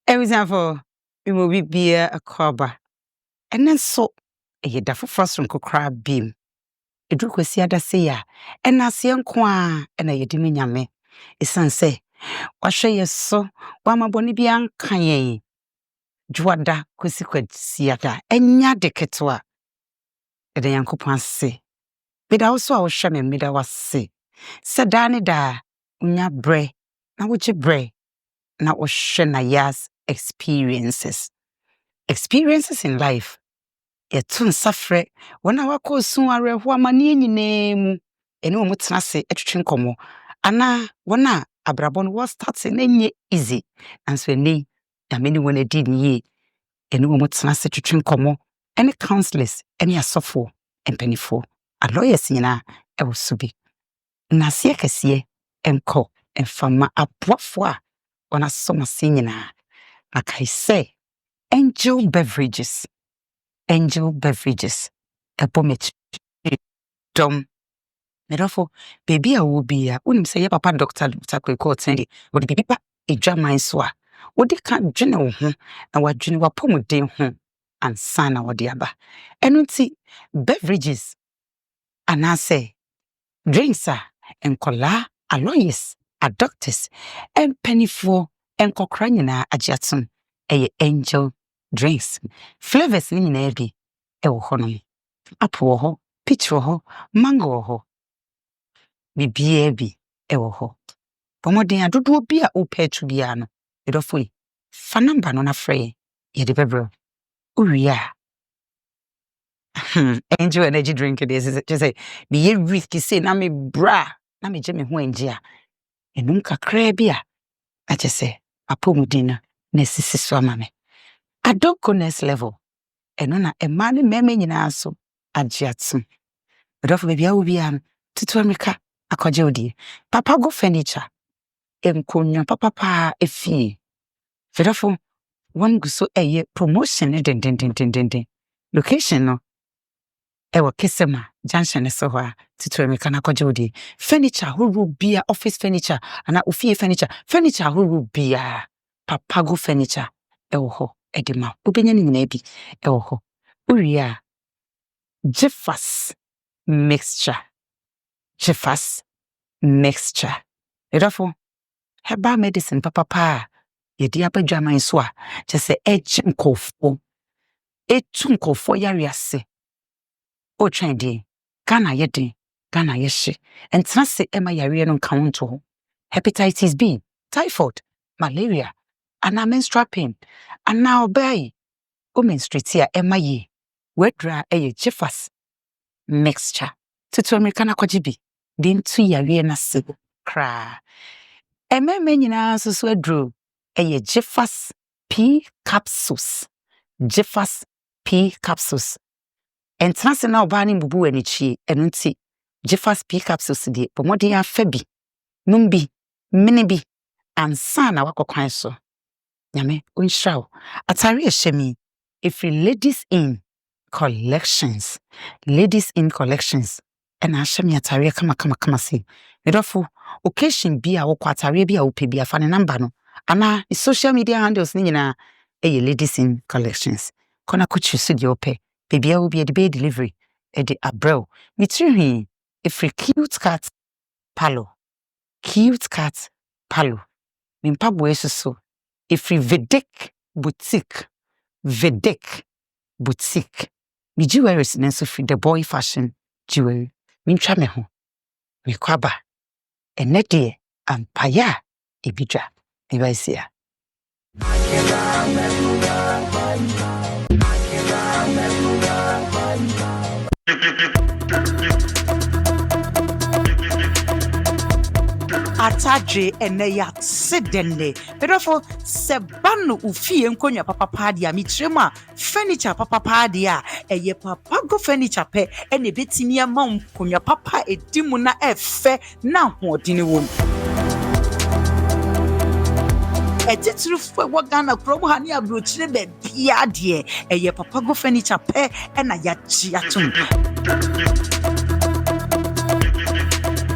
Example, we will be a cover. And then so, a da for first from crab beam. A druk was the say ya, and I see unqua, and a yediminyame. A son say, what say you so, Wama Bonibian Kanye. Juada, consequent, siata, and yadiketua. A the uncle pan say. But also I was shamming me that was say. Sadani da, unya bre, na wuchi bre, na was Nayas experiences. Experiences in life. Yetun safre wana wako sun areho amane nyina mu ene omo tena se etwetwe nkomo ana wana abrabon was start na nye easy anso ene ya many one di ni ene omo tena se twetwe nkomo ene counselors ene asofo empanifo a lawyers nyina e wo so bi na se kese enko enfama aboafo a wana somase nyina akai say angel beverages. Angel beverages. A pommet. Dom. Therefore, baby, I will be a wouldn't say papa doctor court Sandy. Would be papa a drum mine swa. Would they can't general and what general pomo dim home and son our diaba. And don't see beverages. And I say drinks are and cola, a lawyers, a doctors, and penny for and cocranina a jetson. A angel drinks. Flavors in every. Ewo honom. Apple ho, peach ho, mango ho. Bibie bi ewo ho. Pomoden adodo bi a ope tu bia no. Edofo fa number no na frɛ ye de bebro. Uria. Angel energy drink this is just say be ye risky say na me bra na me je me ho anji a. Enum kakra bi a just say apomuden na sisi so ama me. I don't go next level. Eno na ema ne meme nyina so agiatum. Edofo baby a wo bia tutu America akwaje odi. Papa go furniture. Enkonya papa efie. Edofo one go so eye promotion den. Location no ewo Kisema junction so ho tutu America na akwaje odi. Furniture horo bia office furniture ana ofie furniture horo bia papa go furniture ewo ho edema obenya ni nyina bi ewo ho. Uria Jeffas mixture. Edofo herbal medicine papa ye di abadwaman so a se eche nkofo etu nkofo yare ase o twende Ghana yede Ghana yehye entena se ema yare no nkawo ho hepatitis B, typhoid, malaria, ana menstrual pain, ana obey o menstruate a ema ye wedra eye Jeffas mixture tutu American akwajibi din tu yare na se kra ememe nyina so adro eye Jeffas P capsules entena se na oba ni bubu anichi eno nti Jeffas P capsules di pomodin afa bi numbi minibi ansa na wakokwan so nyame onhraw atare ehemi ifri ladies in collections and ashemi atare kama se medofo occasion bi a wokọ atare bi a wope bi afa ne number no ana social media handles ni nyina eye ladies in collections kona kuchu studio pe bibia wo bi de be delivery e de abrel mitri ifri cute cat palo mimpabo eso ifri Vedek boutique mi jewelry nenso free the boy fashion jewelry mintwa me ho me kwaba enede ampaya ebidwa ebaisia Atadre ene ya sedende pedofo sebano ufie nkonya papa dia mitrema furniture papa dia eye papa go furniture pe ene betimi ama nkonya papa edimu na efe na hodini wom titiri fo Ghana kromo ha ne abrochire be bia de eye papa go furniture pe na ya chi atum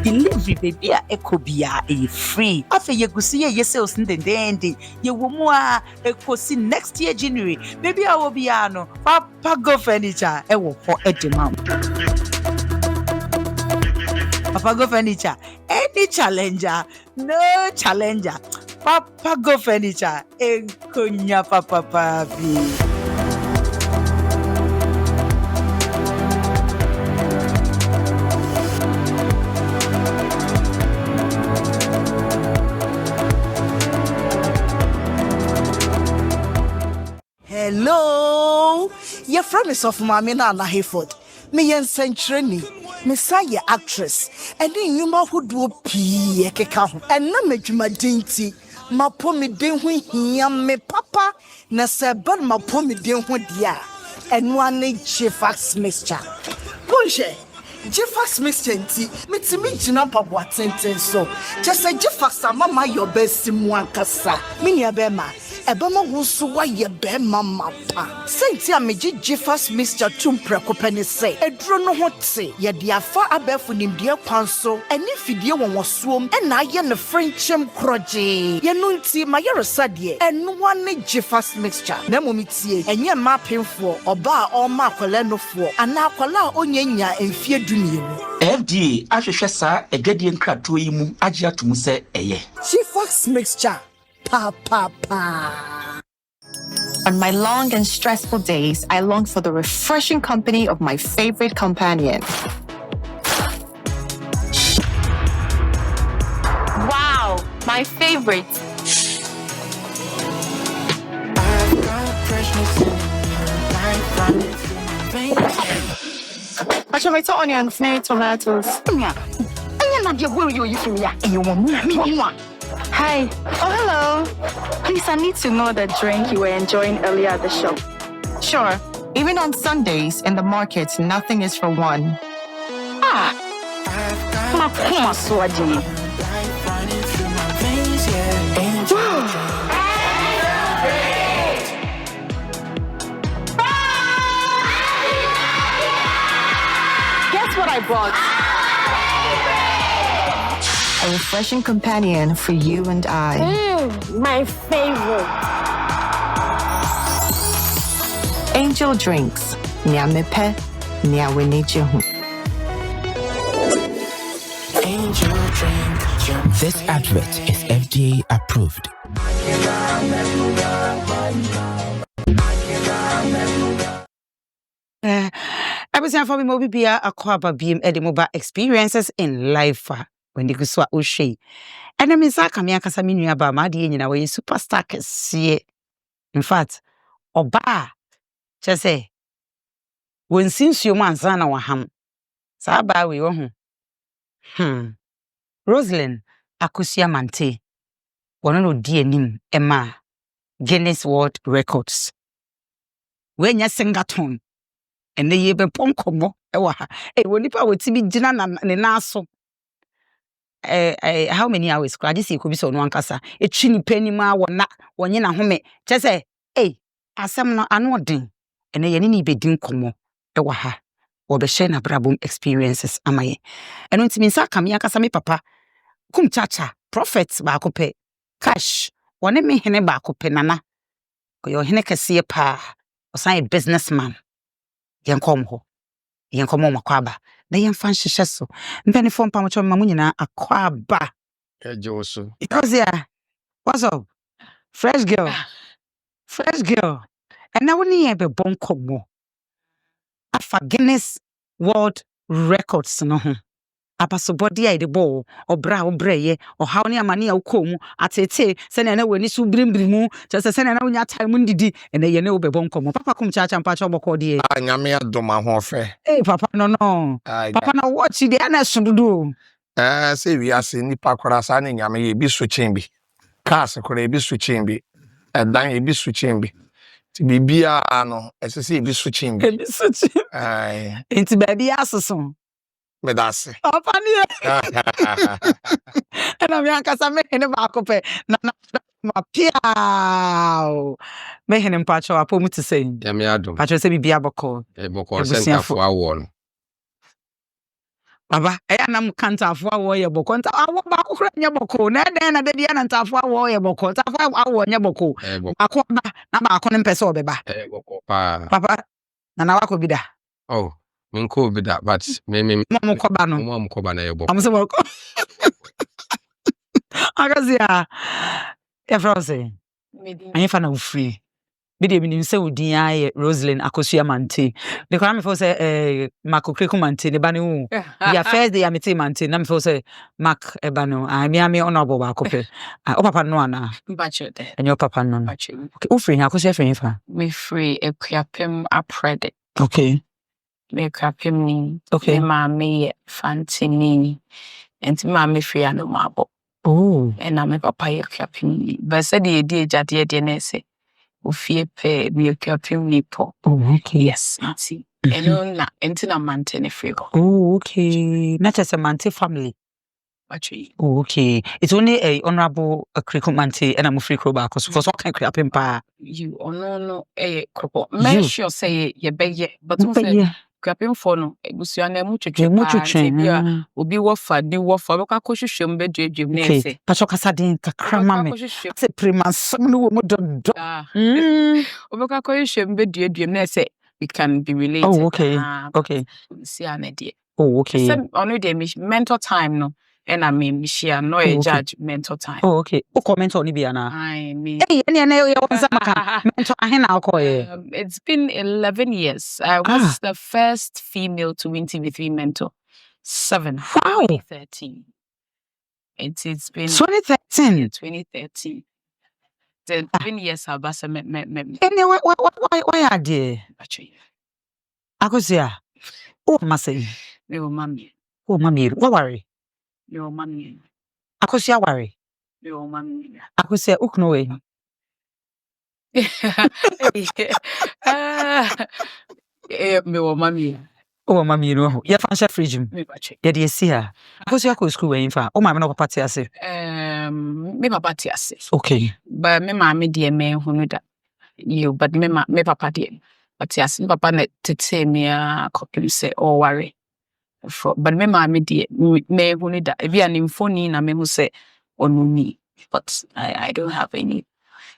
delivery baby a ekobia e free afa yegusi ye sales ndendende ye womu a ekosi next year January baby a wo bia no papa go furniture e wo ho edema papa go furniture any challenger no challenger papa go furniture e konya papa papi. Hello, your friend is of Mammy Nana Hayford. Me yen century, Messiah actress, and then you ma who do pee and na me juma dainty. Ma po me den hu hia me papa na se ban ma po me den hu dia. And one Jeffax mixture. Bonje. Jeffax mixture nti me ti me jina papa tenten so. Just say Jeffax mama your best one kasa. Me nia be ma. Ebama wusu wa ye be mama pa. Senti a meji Jeffax mixture tumpre kopene se. Edro no ho te ye de afa abefo nimdie kwan so. Eni fidie won wosuom e na ye ne frenchem kroje. Ye no nti ma ye resade eno wane Jeffax mixture. Na momitie enye ma pemfo oba a oma akwala nofo ana akwala onyanya emfie dumienu. FDA ahwehwe sa edwadie nkrato yi mu agye atum se eye. Jeffax mixture. Pa. On my long and stressful days, I long for the refreshing company of my favorite companion. Wow, my favorite. Tomato, onions, tomatoes. Hi. Oh, hello. Please, I need to know the drink you were enjoying earlier at the show. Sure. Even on Sundays in the market, nothing is for one. Guess what I brought? A refreshing companion for you and I. My favorite. Angel Drinks. Nyamepe, nyawenejehu. Angel Drink. This advert is FDA approved. I was here for me movie be a kwaba beam edimoba experiences in life. When they go so O'Shea. And I mean, Sakamia Casamini about my dear, you superstar can see it. In fact, Oba, just say, when since you man son or ham, Saba we Roselyn Mantey, one of dear nim, Emma, Guinness World Records. When you sing at home, and they even ponkomo, when you would see me dinner and naso. How many hours? I just see could be so one casa. A chini penny ma na one yen a home. Just say, asam no anodin. And a any be din como. Ewaha. Or the shena brabum experiences amaye. And when Timisa kamia kasame papa. Kum chacha. Prophets bakope. Cash. One me hene bakope nana. Ko yo hene kasiye pa. Osan a businessman. Yen kom ho. Yen komo makwaba. Na yen fan shisheso. Mpeni phone pa mwacho mamu nyina akwaba. Josu. What's up? Fresh girl. Fresh girl. And now we have a bonko mo. Afa Guinness World Records no ho. Apaso body ai de ball obra obreye o hawne amane a ukomu atete se na wani su brimbrimu just se na wonya time ndidi ene ye ne wo bebon komo papa kum cha champa cha boko de nyame adoma ho fe papa no papa na watch de na sududu se wi ase nipa kwara sa ne nyame ye bi so chimbi cars kwara ye bi so chimbi dan ye bi so chimbi ti bibia ano se bi so chimbi enti baby asoso medase papa ni and I'm young cause I make him back up na Mapiao. Me hene mpacho apo mu to say. Ya me adom. Pacho say bibia boko. Boko center for awon. Baba, nam kantafo awo ye boko. Nta awo ba ko nye boko. Na den na de dia na ntafo awo ye boko. Ntafo awo nye boko. Ako ba na ba ko mpese obeba. Boko pa. Papa, na wako bida. Oh, minko bida, but me Mom ko ba no. Mom ko ba na ye boko. Am se boko. Agazia. Ya frose. Anyi fa na ufri. Bidi eminim se udin aye Roselyn Mantey. The kwame for say Makokreku Mantey ne ba ne wu. Ya first day amete Mantey na me for say Mark eba no. Me honorable ba kope. O papa no ana. Bacho de. Enyo papa no. Bacho. Okay, ufri ha Akosua free fa. Me free ekuapem aprede. Okay. Me ekuapem ni. Okay. Me ma me fantini. Enti ma me free ano mabo. Oh. Na me papa ekuapem ni. But said the day jade de na say. Ofie pe me ekuapem ni po. Oh, okay. Yes, enti. Eno na enti na Mantey ne free go. Oh, okay. Not just a Mantey family. Actually. Oh, okay. It's only a honorable Kreku Mantey and I'm free crow back because what can create pa. You no kropo. Me sure say ye be but say krapim for no ebusua na mu twetwe obi wofa di wofa be kwa kohwehwem be dwedwem na ese pacho kasa den kakra ma me se primansam no wo dodo obi kwa kohwehwem be dwedwem na ese we can be related. Oh, okay. Okay. See anedie. Oh, okay. Some only the mental time no and I mean share no judge mental time. Oh, okay. O comment on Ibiana. I mean it's been 11 years. I was the first female to win TV3 mentor. 7. Wow. 2013. It's been 2013. 2013. The 7 years I've been why are they? Akosua. Oh, Masay. No, mommy. Oh, mommy. What worry? No, mommy. Akosua worry. No, mommy. Akosua uknowe. Me mommy. Oh, mommy, no. You fancy fridge. Yeah, do you see her? Akosua go school when fa. Oh, my no papa tiase. Me papa tiase. Okay. But me mommy dear me hunu da. You, but me papa dear. But tiase papa net tete me a couple say oh worry. But me mommy dear me hunu da. Ebi an infoni na me hu say onuni. But I don't have any.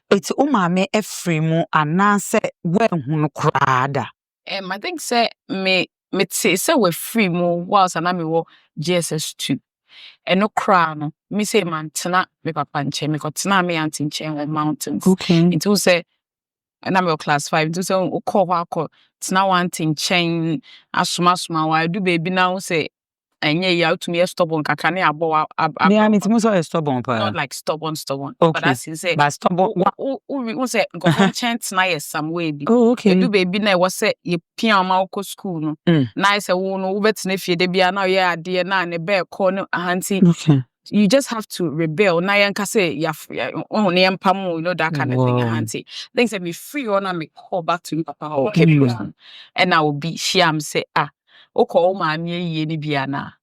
It's umame efrimu anase we hunu krada. I think say me say we free mo whilst na me wo GSS2. No cra no me say man tena me papa nche me ko tena me auntie nche on mountains. Okay. Into say na me class 5 into say o call wa tena one thing chain asuma wa do baby now say enye ya to me stubborn kakra na abo me am it so stubborn pa. Not like stubborn okay. But as you say but stubborn we say go chant Nayas some way be. Oh, okay. Do baby na was say ye pia ma ko school no na say wo no wo betina fie de bia na ye ade na ne be call no auntie. Okay. You just have to rebel. Na yanka say ya on ne empam, you know, that kind of thing, auntie. Things that me free on and me call back to papa or and I will be sham say o call my ye ni biana.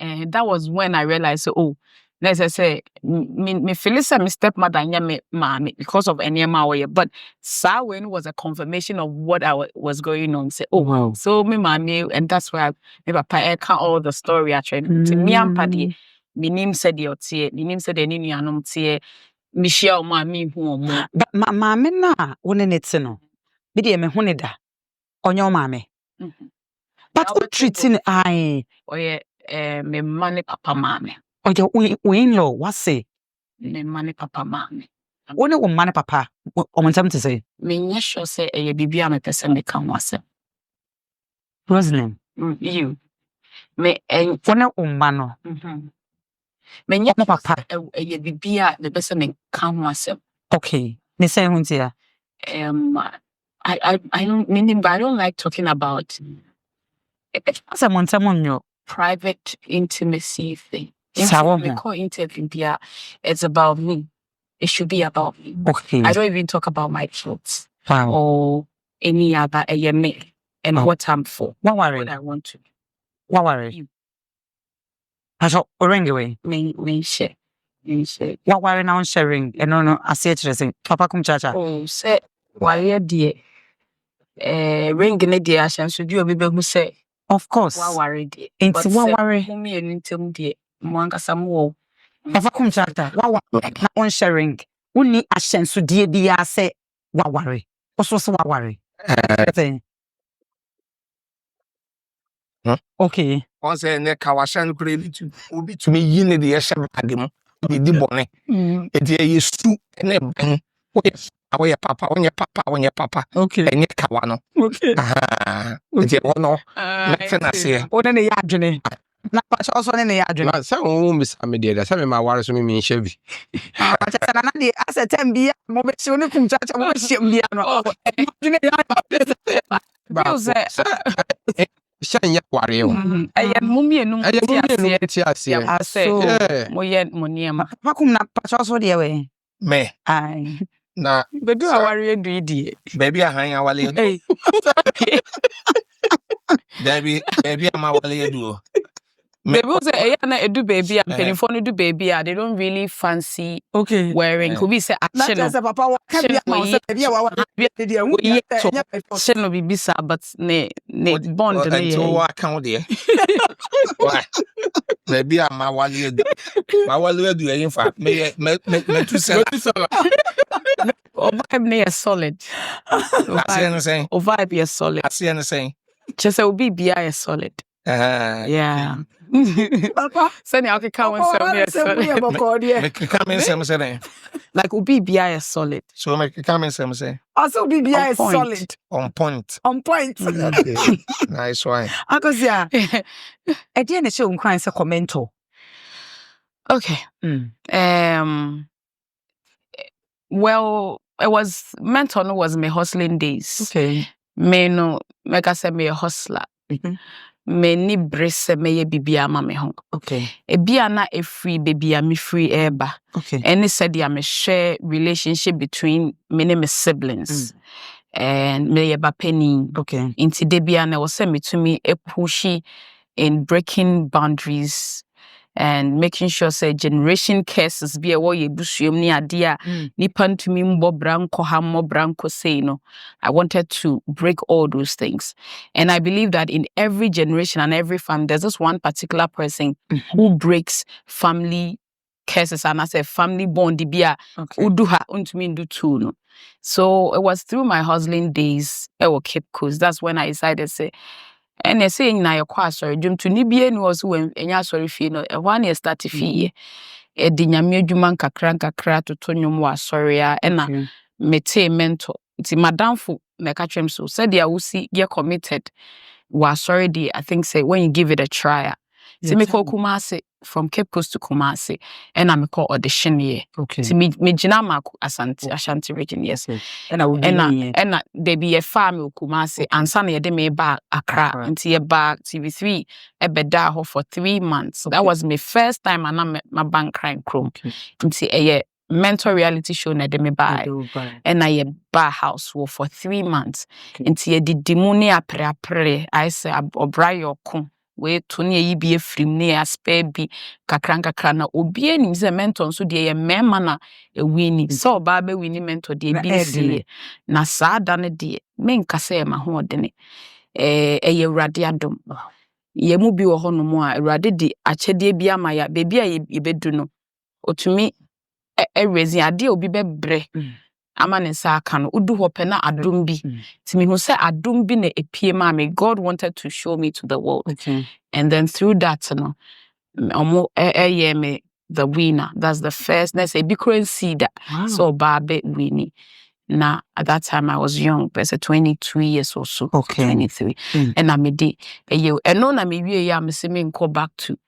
And that was when I realized, oh, as I say, me Felisa, my stepmother, and me mommy because of any way. But Sawin was a confirmation of what I was going on. Say, oh, wow. So me mommy, and that's why me papa I can't all the story actually. To me and Paddy, me name said the otie, me name said the nini anom tie, me share mommy who more. But mommy na one it no. Bidi me hunida on your mommy. But what treating I oh yeah. Me money papa mommy. Oh, we in-law, what say? Me money papa mommy. One of money papa, on something to say. Me sure say a baby am a person me come was Roselyn. You. Me and one of mano. Me nya papa. A baby the person me come was. Okay. Me say huntia. I don't meaning, but I don't like talking about someone your private intimacy thing. Me call interview. It's about me. It should be about me. Okay. I don't even talk about my thoughts. Wow. Or any other me and what I'm for. What worry? What I want to. What worry? You. I shall ring away. Me share. Waware na on sharing. Eno no ase kyerese. Papa kum chacha. Oh, say wire dear. Ring ne dear ashansu di obi behu say. Of course. Waware dear. Enti waware. Mummy enintem dear. Mwankasa mo. Papa kum chacha. Waware na on sharing. Uni ashansu die bia say waware. Oso so waware. Okay. On say ne kawashan kure obi tumi yi ne de yesha bag mu. Di bone. Enti e yesu ne ban. Oye papa, onye papa. Okay. Enye kawa no. Okay. Enti ono. Na say. One ne ya adwene. Na pa so ne ya adwene. Na say wo miss amede da say me ma ware so me nhye bi. Acha na de asetem bia mo be se oni kum chacha mo hiem bia no. Adwene ya Ba say Shan ya ware yo. Mummy enum ti ase. So mo ye mo niam. Pakum na pa so de we. Me. Ai. Na Bedu aware do die. baby ahan awale. Hey. Baby ama wale do. Baby say na edu baby and penifo no do baby they don't really fancy wearing. Could be say action. Na say papa wa ka bia ma say baby wa de hu action no be bisa but ne bond na ye. So wa kan de. Baby ama wale do. Ma wale do yin fa. Me tu say. O vibe ne is solid. O vibe is solid. I see anything. Just say obi bia is solid. Yeah. Papa, send you can say like Ubi BI is solid. So make a comment say. Also BBI is solid. On point. Okay. Nice one. Akosia. E dey na show nkwan say commento. Okay. Well, it was mentor was my hustling days. Okay. Me no make I say me a hustler. Me ni brese me ye bibia ma me ho. Okay. E bia na e free baby me free eba. Okay. Any said ya me share relationship between me and my siblings. And me ye ba penny. Okay. Inti de bia na was me to me e pushy in breaking boundaries and making sure say generation cases be a wo ye busuem ni ade a nipa ntumi mbo branko ha mo branko say no. I wanted to break all those things, and I believe that in every generation and every family there's just one particular person who breaks family cases, and I say family bond be a uduha untumi ndu too no. So it was through my hustling days Cape Coast. That's when I decided say and they say na your kwa sorry dwum to ni bie ni was when enya sorry fee no e one year start fee e di nyame adwuma nkakra to nwom wa sorry a na mete mentor ti madamfo na ka twem so said ya wusi get committed wa sorry di I think say when you give it a try ti me call Kumasi from Cape Coast to Kumasi and I me call audition here ti me gina ma Ashanti region yes and they be a farm Kumasi and son ye de me back Accra until ye back TV3 e beda ho for 3 months. That was my first time and my bank crime chrome until a mentor reality show na de me buy and I bar house for 3 months until ye did demoni apre I say obrayo ko we to ne yi bi afrim ne aspe bi kakra na obi anim se mentor so de ye mema na e wini so ba be wini mentor de bi si na saada ne de menka se ma ho de ne ye urade adom ye mu bi wo hono mu a urade di akyede bi ama ya bebi a ye bedu no otumi raise ade obi bebre ama ne sa aka no udu ho pe na adom bi ti me hu se adom bi na epie ma me God wanted to show me to the world and then through that no me the winner. That's the first let's say big currency that so babe winning. Now at that time I was young, but 22 years or so, 23 and I made it and no na me wie ya me se me go back to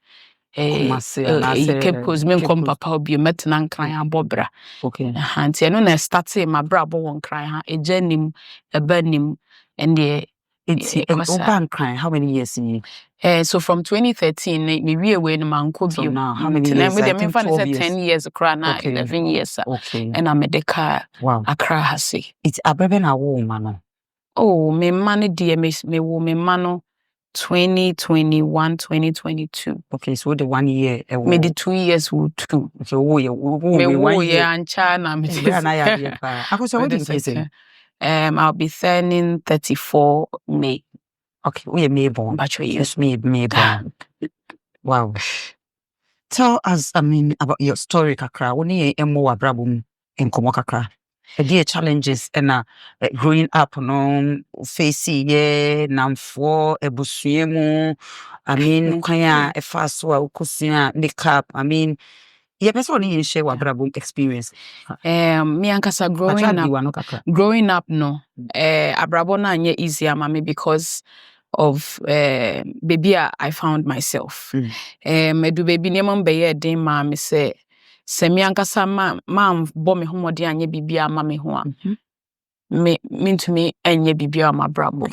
Cape Coast me come papa obi metena nkran abobra anti no na start my bra bo won kran ha ejanim ebanim and the it's bank crying. How many years in you? So from 2013 me we away no man ko bi now how many years? I think 10 years akra na 11 years and I'm the car akra hase it's abebe na wo man. Oh me man dey me wo me man 2021, 2022. Okay, so the 1 year. Maybe 2 years will too. Okay, me 1 year and China. I'll be turning 34 May. Okay, we may born. But Yes, me born. Wow. Tell us, about your story, kakra. Only a more abrabum in Komokakra. The challenges and growing up, no, facing namfor, ebusuemu. Kaya a fast wa ukusia makeup. Yeah, person only share abrabum experience. Me ankasa growing up, no. Abrabo na nye easy amame because of baby I found myself. Medu baby niyama mbeye den ma me se me ankasa ma bo me homode anye bibi ama me ho a me ntumi enye bibi ama brabo.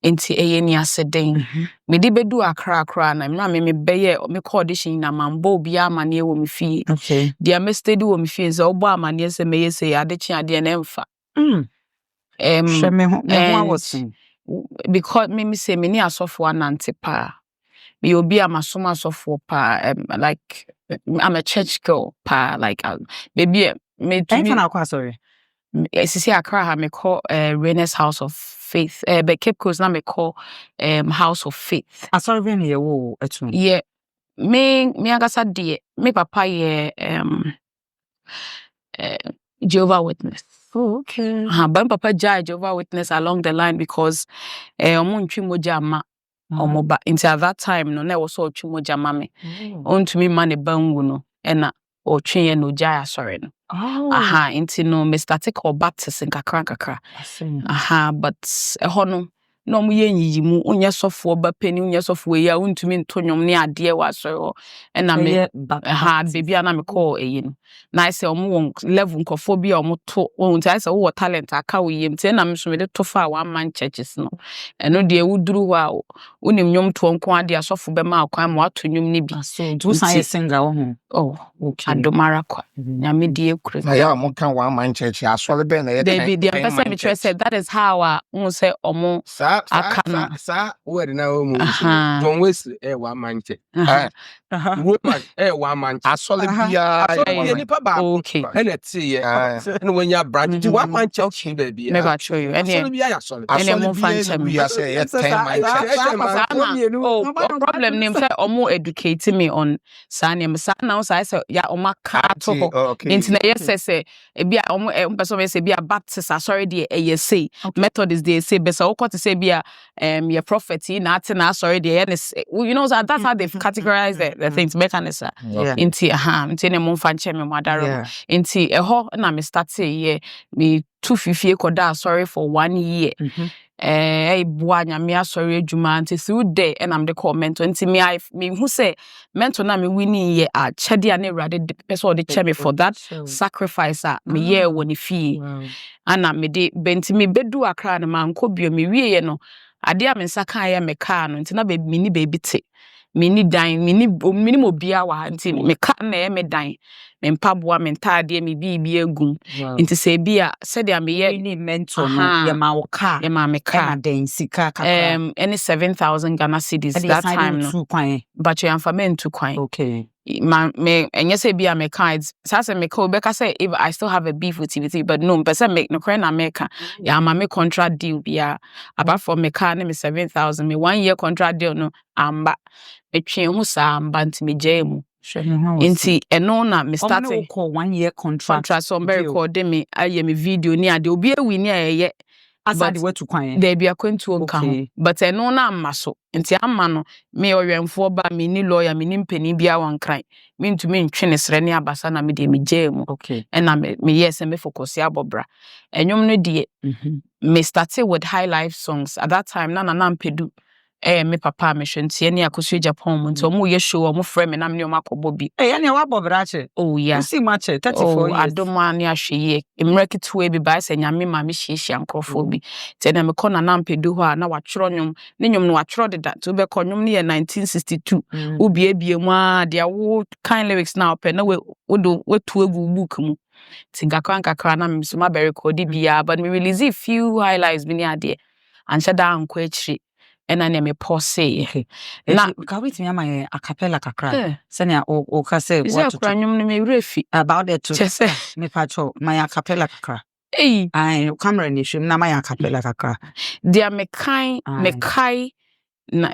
Enti eye ni aseden me di bedu akra na me beye me audition na mambo bi ama ne wo me fie. Dia me steady wo me fie so obo ama ne se me yese ade chi ade na emfa. Because me say me ni asofo anante pa. Me obi amasom asofo pa, like I'm a church girl pa, like baby me to me sorry. Sisi Accra ha me call Renes House of Faith. But Cape Coast na me call House of Faith. Sorry when you wo etu. Yeah. Me agasa de me papa ye Jehovah Witness. Oh, okay. But papa judge Jehovah Witness along the line because omo ntwi moja ma omoba until that time no na was so ntwi moja ma me. Ontumi ma ne bangu no na otwe no jaya sorry no. Into no me started call baptism kakra. But no no mu yenyi mu onye sofo ba pani onye sofo ya untumi ntonyom ne ade wa so na me baby na me call eyin na I say omo level nkofo bi omo to won I say wo talent aka wo yem te na me so me de to fa one man churches no eno de wuduru wa unim nyom to nko ade asofo be ma akwan mo ato nyom ne bi so do say singer wo oh okay adomara kwa nyame die kure na ya mo kan one man church asole be na ye the person me said that is how won say omo sa word na o mu don west one man church woman one man asole bia nipa ba okay na tie na wanya branch one man church baby me ba show you asole bia ya asole mo fan church we say ye 10 man church problem name say omo educate me on sanem na so I say ya omo ka to ho into na yes say e bia omo person we say bia baptist sorry dey e say methodist dey say be so to say bia your prophet na ati na sorry dey you know that's how they've categorized the things mechanism into na mo fan che me madaro into ho na me start say me 250 koda sorry for 1 year boa nyame asori adwuma nti through day and I'm the call mentor nti me who say mentor na me winning ye a chede na urade person dey che me for that sacrifice me ye woni fie ana me de benti me bedu akra na man ko bio me wie ye no ade a me nsa kan ye me car no nti na be mini baby te mini dan mini mobia wa nti me ka na ye me dan me mpaboa me ntade me bibi egum nti se bia se dia me ye ni mentor no ye ma wo car ye ma me car na den sika kakra any 7,000 Ghana cedis that time no but you am for men to kwan okay me enye say bia me cards say me call Becca say if I still have a beef with TVT but no person make no crane America ya ma me contract deal bia apart from me car me 7,000 me 1 year contract deal no amba me twen hu sa amba nti me jam inti eno na me start call 1 year contract so be record me aye me video ni ade obi awi ni aye aside we to kwan there be akwantu nka ho but eno na amma so nti amma no me owenfo ba me ni lawyer me ni mpani bia wankran me ntumi ntwene sere ne abasa na me de me jam na me yes me focus ya bobra enwom no de me started with high life songs at that time na mpedu me papa me hwentie ne akosu Japan mu nti omo ye show omo frɛ me na me ne omo akobo bi ne wa bobra che oh yeah you see much 34 years adoma ne ahwe emreketwe bi ba se nyame ma me hyiehia nkrofo bi te na me kɔ na mpedu hɔ a na watworo nyom ne nyom no watworo deda to be kɔ nyom ne ye 1962 obiebie mu a dia wo kind lyrics na opɛ na we tu egu book mu tinga kakra na me so ma be record bia but me release a few highlights bi ne ade anhyɛ da anko akiri and I me pause. Na ka wait me am a cappella kakra. Senya o ka say what to me refi about it to me pacho my a cappella kakra. I camera ni shim na my a cappella kakra. Dia me kai na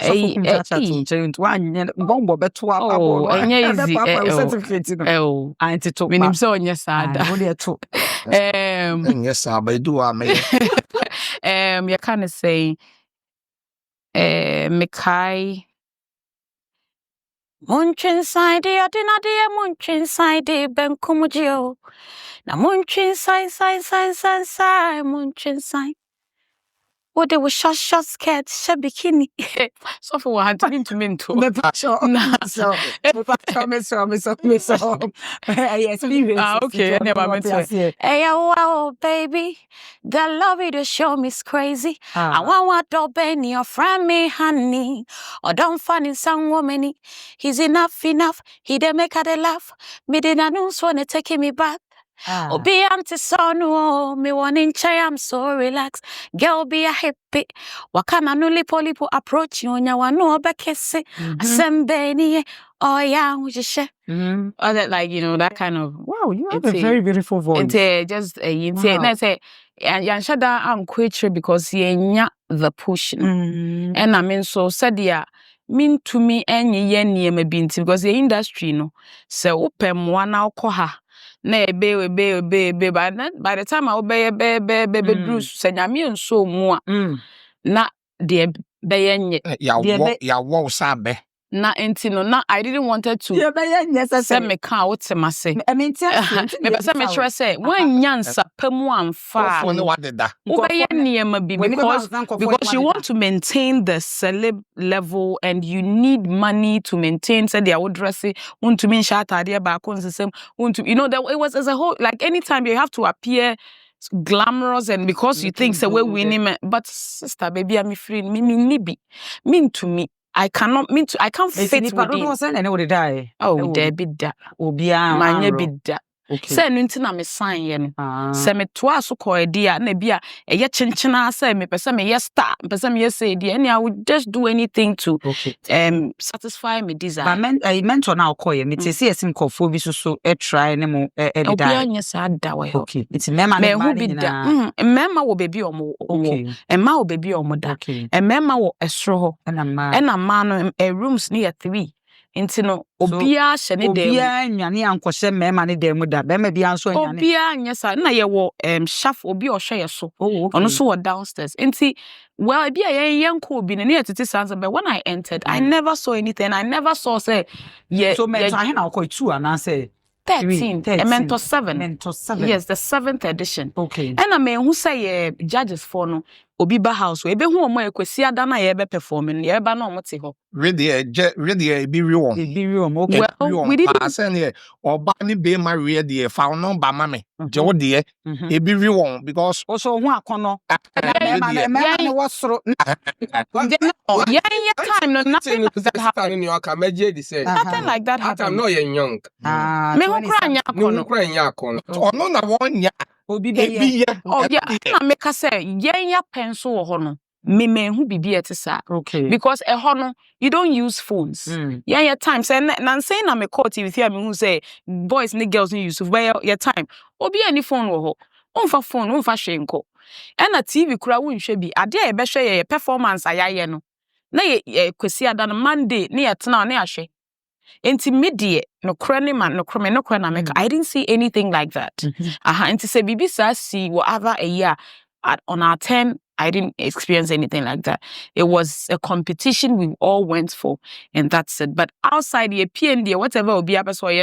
bombo beto abo certificate no anti to minim se onye sada to yes but do I me you can say me kai munchin side adina de munchin side benkumujio na munchin side munchin side. What they were short skirt, short bikini. So for what to me too. Me so experience. Okay, never meant to. Hey, wow, baby, that love you to show me is crazy. I want to be your friend, me honey. Or don't find in some woman. He's enough. He didn't make her laugh. Me didn't know when it taking me back. Oh, be anti son, oh, me one inch, I'm so relaxed. Girl, be a happy. Wakana no lipo approach you, nya wano bekese. Asembeni, oh yeah, we just share. Or that, like, you know, that kind of. Wow, you have a very beautiful voice. It's just you say, let's say, and shada am quitting because ye nya the push. And I mean, so said ya. Mean to me any yen me binti because the industry no so open one now koha. Na be by the time I obey Bruce senya me nso mu a na de be ya wo sabe na enti no na I didn't wanted to say me kan what ma say I mean me be say me try say wan nyansa pamu amfa for no what did that because you want to maintain the celeb level and you need money to maintain say their dress want to mean shot idea back on system want to, you know, that it was as a whole, like anytime you have to appear glamorous and because you think so we're winning, but sister baby I'm free mean to me I can't fit with it. Oh, there be that. Manya be that. Okay. Say nunti na me sign ye no. Say me toa so ko idea na bia eye chenchena say me pese me yes star, pese me yes idea and I would just do anything to satisfy me desire. But I mentor now call ye me say sim kofo bi so try ne mo edida. Obi anya sa da we. Okay. It's mema me who be da. Mema wo baby omo. Okay. Emma wo baby omo da. Okay. Mema wo esro ho. And a man rooms near 3. Inti no obia shene dem obia nwane ankɔhye mema ne dem da bema bia nso nwane obia nyesa na ye wo chef obi ohwe ye so ono so downstairs inti well bia yenko obi ne yetete sansa but when I entered I never saw anything. I never saw say so mentor he na akɔ 2 and say 13. Mentor 7. Mentor 7. Yes, the 7th edition. Okay. And I mean, who say judges for no Obiba house. We be who omo ekwesi ada na ye be performing. Ye ba na omo te ho. Really be real. Be real. Okay. Well, we didn't say ne oba ni be marry there found no ba mame. Je wo de e be real because also ho akono. Me was so yeah, time no nothing like that happened. Nothing like that happened. I'm not young. Me who cry nya akono. Ono na won nya obi be oh yeah, na make say ya pencil wo ho no me who be etisa. Okay. Because a hono you don't use phones. Yeah, time say na say na me call TV here me who say boys and girls need use but your time obi any phone wo ho onfa phone onfa hwenko and a TV kura wonhwe bi ade a ye be hwe ye performance ayaye no na ye kwesi ada no Monday na ye tena na ahwe enti medie no kra ne man no kra na make I didn't see anything like that. Enti say bibi sa see whatever a year on our 10 I didn't experience anything like that. It was a competition we all went for, and that's it. But outside the PND, whatever will be up as well,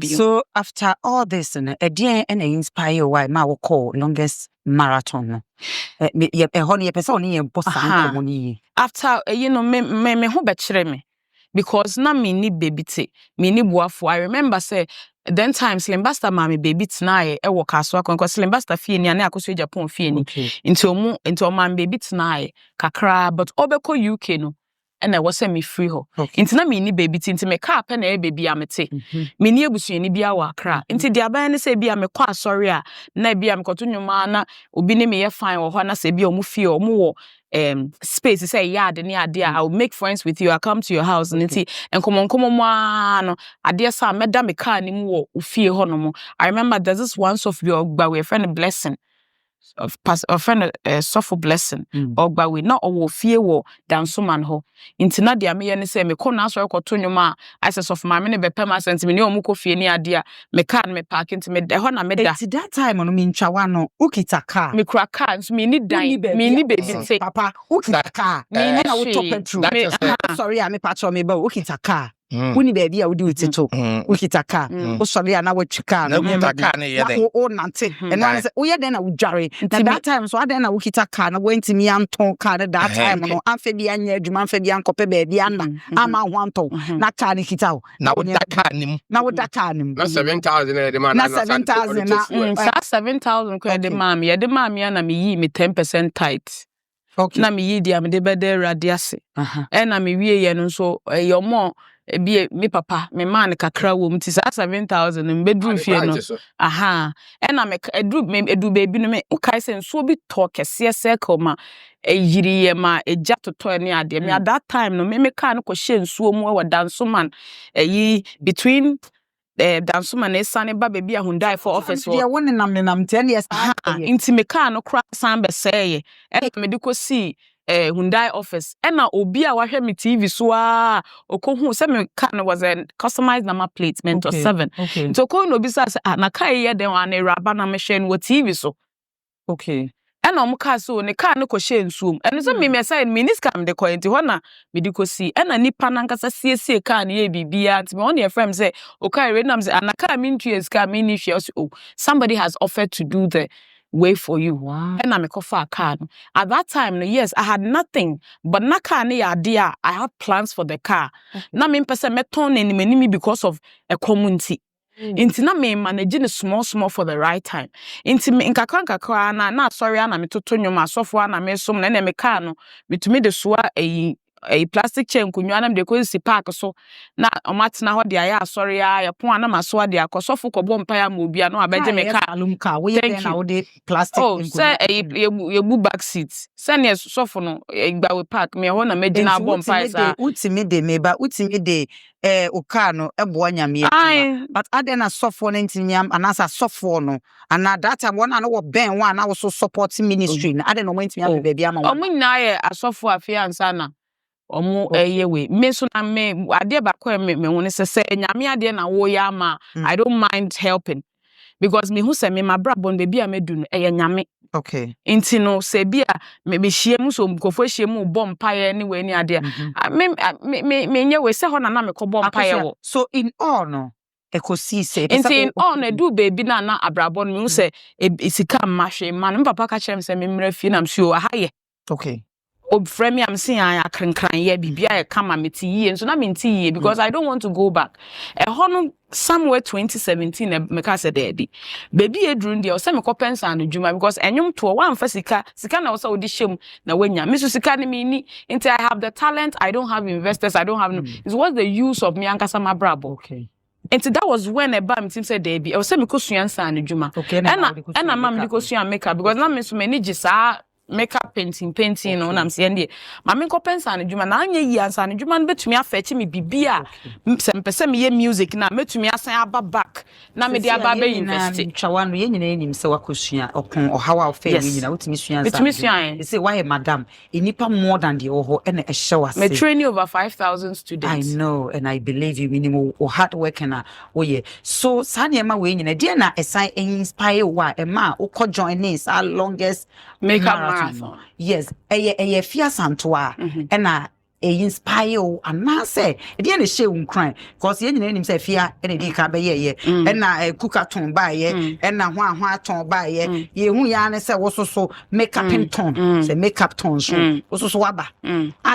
so after all this, a dear and inspire why my call longest marathon. After you know, me who betray me because na me ni baby te me ni buafo. I remember say. Then time Slim Basta mama baby tena e wo kaso akon Slim Basta fie ni ane akoso Japan fie ni into omo man baby tena kakra but obeko UK no and I was send me free ho. Into na me ni baby tinti me car pen na baby amete. Me ni ebusuani bia wa Accra. Into dia ba na say bia me kwa sorry a na bia me koto nwuma na obi ne me ye fine wo ho na say bia omu fie omu wo space say yard ni ade I will make friends with you. I come to your house and nkomo no ade sa meda me car ni mu wo fie ho no mo. I remember there's this once of your but we friend Blessing of friend suffer Blessing or but we not or fie wo danso man ho inti na dia me ye ne say me ko na so rekoto nwuma I say of my me be pema sent me ne omu ko fie ni ade a me car me park inti me ho na me da at that time no me ntwawa no ukita car me kura car nso me ni dan me ni baby say papa ukita car me na wo top petrol sorry me patro me ba ukita car Uni baby, I would do it to Ukitaka, sorry, and I would check car, no nante. And I said, oh, yeah, then I would jarry. That time, so I then I would hit a car, I went to me and ton car at that time. No, amphibian, Jumanfibian, Copebian, I'm a one to not tiny hit out. Now, that can now with that can. Not 7,000, not 7,000, 7,000 credit, mammy. Yeah, the mammy and me 10% tight. Okay. Na me yidi am de bede radiase. Na me wie ye no so your mo bi me papa me man kakra wo mti 7,000 me bedru fie no. Na me edu baby no me kai se nso bi talk kese circle ma yiri ye ma eja toto ne ade me at that time no me ka no ko hye nsuo mu wa danso man between danso man e sane ba baby a Hyundai for office wo. Won nam 10 years. Inti me ka no kra san be sey e me de ko si Hyundai office na obi a wahwe me TV so a okohu se me ka no was a customized number plate meant or 7 so ko no bi say na kai ye den wa na raba na me hwe no TV so na omo ka so ne ka no ko hye nsuom eno so me say me ni scam de ko enti ho na me di ko si na nipa na nkasa siesie ka na ye bibia enti me on your friend say o kai re nam say anaka me ntu eska me ni hwe so somebody has offered to do the way for you. Wow. And I'm a coffee car. At that time, yes, I had nothing, but na car ni idea. I had plans for the car. Na me pese me turn in me because of a community. Inti na me managing small for the right time. Inti me nkakra na sorry na me toto nyoma sofo na me som na me car no bitumi de so a plastic chain kunwa na me de ko si park so na omatena ho de aya sorry ya pon na maso de akosofo ko bom pa ya ma obi na abeje me car alum car we dey na wo de plastic say ye bu back seat say na sofo no gba we park me ho na magina bom pa sa utimi de me ba utimi de o car no ebo nyame but adena sofo no ntimi am anasa sofo no and that time one na wo ben one na wo so support ministry na adena mo ntimi am baby ama omo nyina ye asofo afia ansa na omo we me so na me ade ba kwa me woni se nyame ade na wo ya ma I don't mind helping because me who say me mabrabon baby a medu no nyame inti no se bia me hie mu so mkofo hie mu bom paye ni we ni ade me nye we se ho na me ko bom paye wo so in all no ekosi se inti on edu baby na abrabon me who say isika mahwe man papa ka chem se me mra fie na msuo ahaye frame am saying I crankran ye bibia e kama meti ye so na menti ye because I don't want to go back hono somewhere 2017 me ka said daddy baby edrun dia o se me ko pensa no djuma because enyum to one fa sika na wo sa odi shem na wanya me so sika ne me ni until I have the talent I don't have investors I don't have it's what's the use of me ankasa mabrabo and that was when a bam team said debi o se me ko suansa no djuma na mam di ko suan makeup because na me so me ni gisa makeup painting no na mse ndie ma me ko pensa na djuma na anya yi ansa na djuma no betumi afechi me bibia se mpese me ye music na metumi asan aba back na me dia aba be invest twawano ye nyina enim se wakosua okon ohawa ofa ye nyina utumi sua ansa betumi sua say why madam enipa more than the oho and a show us me train over 5,000 students I know and I believe you minimum or hard work na oye so sane ma we nyina dia na esan inspire wa e ma ukọ join in our longest makeup marathon. Yes, a fear santua and a inspire and na say e dey na share unkran because ye nyina nim say fear and e dey ka be ye and na cookaton buy ye and na ho aton buy ye hu ya na say wo so makeup ton say makeup ton so wo so waba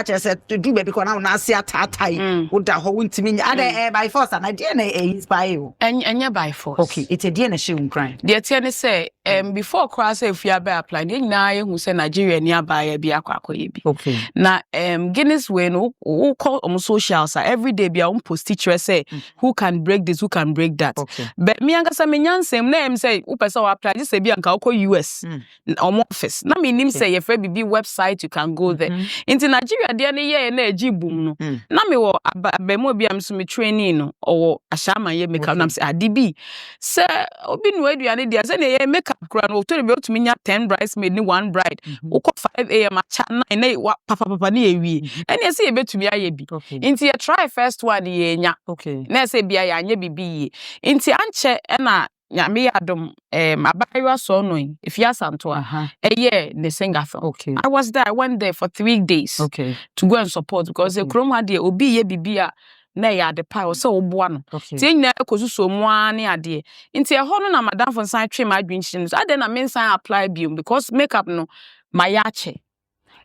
just said to do baby because now see a tatai would that whole to me by force and I DNA inspire you. And by force. Okay, it's a DNA shoe crying. The attorney say, before cross if you are by applying, then who say Nigeria nearby a be okay. Now, Guinness way no who call on socials every day be on post teacher say who can break this, who can break that. Okay. But me and Gasaminyan same name say who person apply this say be anka US or office. Na me nim say your friend be website you can go there. Into Nigeria there na ye na eji boom no. Na me wo abemo bi am so me training no or ashama ye make am say adibi. Say obi no aduane dia say na ye make up kra no to be to me nya 10 bridesmaid ni 1 bride. Wo 5 am acha 9 na papa na ewi. Ene say ye betumi aye bi. Into ye try first one ye nya. Okay. Na say bia ya anya bibi ye. Into anche na me adom abayewa so no if you asanto a year the singer film. Okay. I was there. I went there for 3 days. Okay. To go and support because the chrome had the obi ye bibia na ya the pie so oboa no. Okay. Ti nyina ekosuso mu ani ade. Nti e ho no na madam for sign trim adwinchim so ade na me sign apply biom because makeup no my yache.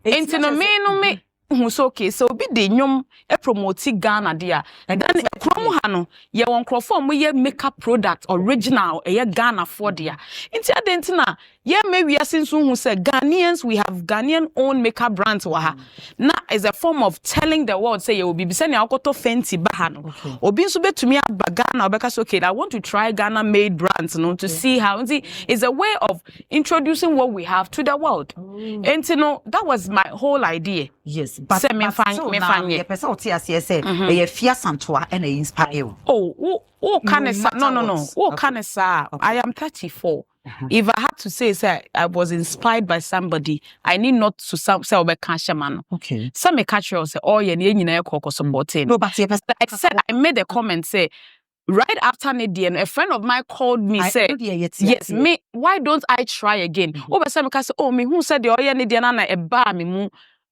Nti no me who so okay so be the nyom e promote Ghana there and then krom ha no ye won crofo mo ye makeup product original e ye Ghana for there nti adenti na ye me wi asenso hu say Ghanaians we have Ghanaian own makeup brands wa ha na is a form of telling the world say ye obi bi say na akoto Fenty ba ha no obi nso betumi aba Ghana obeka say okay I want to try Ghana made brands no to see how it's a way of introducing what we have to the world nti no that was my whole idea. Yes, but me find ye person oti ase say e fia santoa and e inspire you. Oh kanesa no. Oh kanesa. I am 34. If I had to say I was inspired by somebody, I need not to say man. Okay. Some me catch you say oh ye nyina ekoko supporting. No, but I said I made a comment say right after Nadian, a friend of mine called me said, yes, me why don't I try again? Oh, but some say oh me who said the oh yeah Nadian na e ba me mu.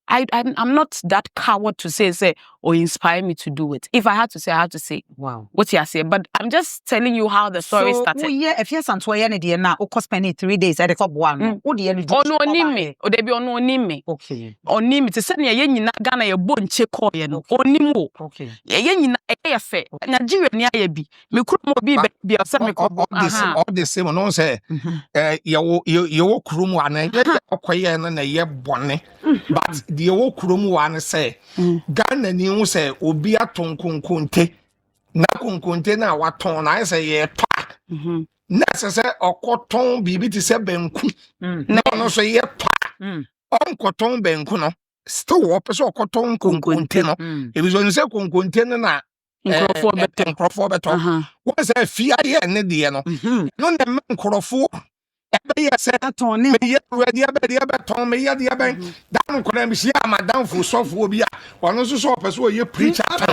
I'm not that coward to say or inspire me to do it. If I had to say, I had to say. Wow. What you say? But I'm just telling you how the story started. So, yeah, if you're Santoya na o spending 3 days at the top one. What do you do? Oh no, me. Or they be on no me. Okay. On me to send ye nyina Ghana ye bon cheko ye no. Onimo. Okay. Ye nyina e fe. Nigeria ni aye bi. Me kuro mo bi be say me ko. All the same no say you kuro mu ana ye okoye na ye bone. But the wo kuro mu wan say Ghana ni hu say obi aton konkonte na konkonte na waton na say ye pa na say okoton bibi ti say benku na no so ye pa onkoton benku no still wo person okoton konkonte no e bi so say konkonte na nkrofo beto wo say fia ye ne de no no na nkrofo yes, Tony, me ready ton me ya ben down konem sia madam for sofobia one so person you preach what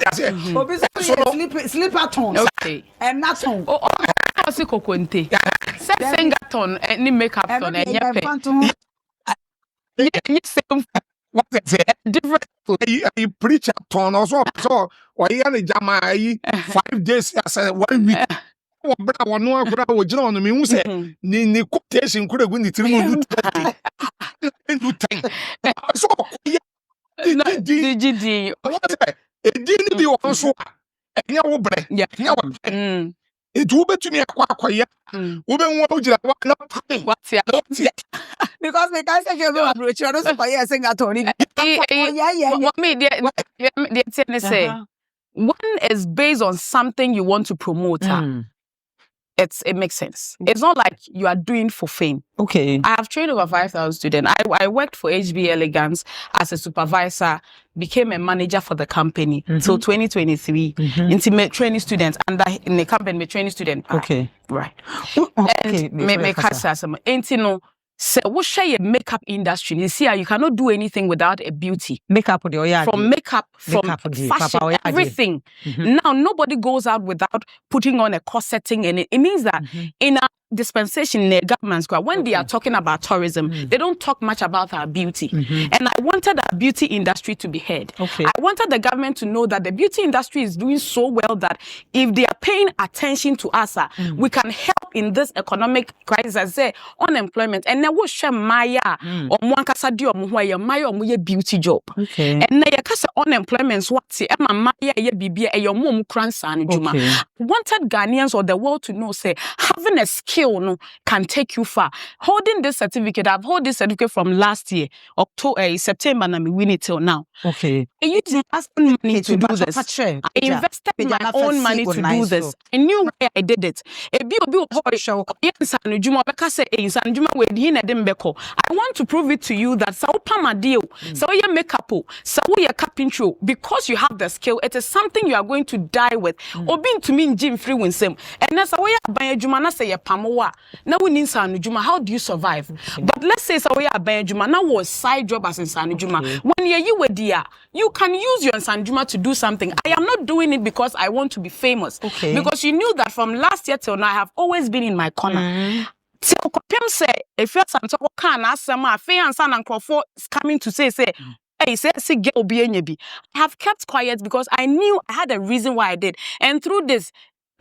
I say sleep at home okay and not home oh also kokonte sing ton any makeup ton enye what I say different you preach at ton also so or you jama 5 days as 1 week bra wono akura wo gina wono me hu se ni quotation kura gu ni tirimu do 10 so di edin bi wo so enya wo bre enya wo edu betumi akwa wo be nwo gira wa na what ya because we can't say you approach you don't say yes sing at Tony me they say one is based on something you want to promote it makes sense. It's not like you are doing for fame. Okay. I have trained over 5,000 students. I worked for HB Elegance as a supervisor, became a manager for the company till 2023. Intimate training students and in the company, training student. Okay. Right. Okay. Me catch some. So what share your makeup industry? You see how you cannot do anything without a beauty. Makeup from makeup, from fashion, everything. Now nobody goes out without putting on a corsetting, and it means that in a dispensation in the government square, when they are talking about tourism, they don't talk much about our beauty. And I wanted our beauty industry to be heard. I wanted the government to know that the beauty industry is doing so well that if they are paying attention to us, we can help in this economic crisis. I say unemployment. And then we share Maya or Mwankasa di or Maya or beauty job. And then you unemployment what's Emma Maya ye your mom cransan juma. Wanted Ghanaians or the world to know say having a skill no can take you far. Holding this certificate, I've held this certificate from last year, September, and I win it till now. I used money to do this. I invested my own money to do this. I knew why I did it. I want to prove it to you that because you have the skill, it is something you are going to die with. Or being to me Jim free win same. And that's why I Jumana say a pamoa. Now we need Sanujuma. How do you survive? But let's say Juma now was side job as in Sanujuma. When you were there, you can use your Sanjuma to do something. I am not doing it because I want to be famous. Because you knew that from last year till now, I have always been in my corner. So, say, if you're some can ask some fans and coming to say, I have kept quiet because I knew I had a reason why I did. And through this,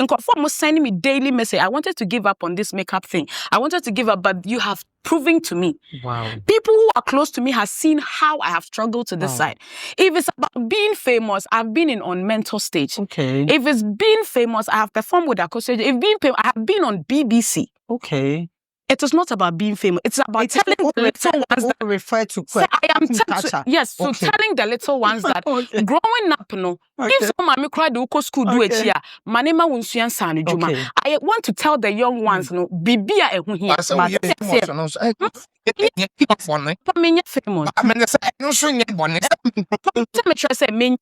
Nkrofo was sending me daily message. I wanted to give up on this makeup thing. I wanted to give up, but you have proven to me. People who are close to me have seen how I have struggled to this side. If it's about being famous, I've been on mental stage. If it's being famous, I have performed with Akosha. If being famous, I have been on BBC. It is not about being famous. It's about telling the little ones that refer to. I am telling the little ones that growing up, if someone cry the uko school do it here, manema wunsuyan sanu juma. I want to tell the young ones, bibia ehun here. Famous. I mean, no showing it one. Say me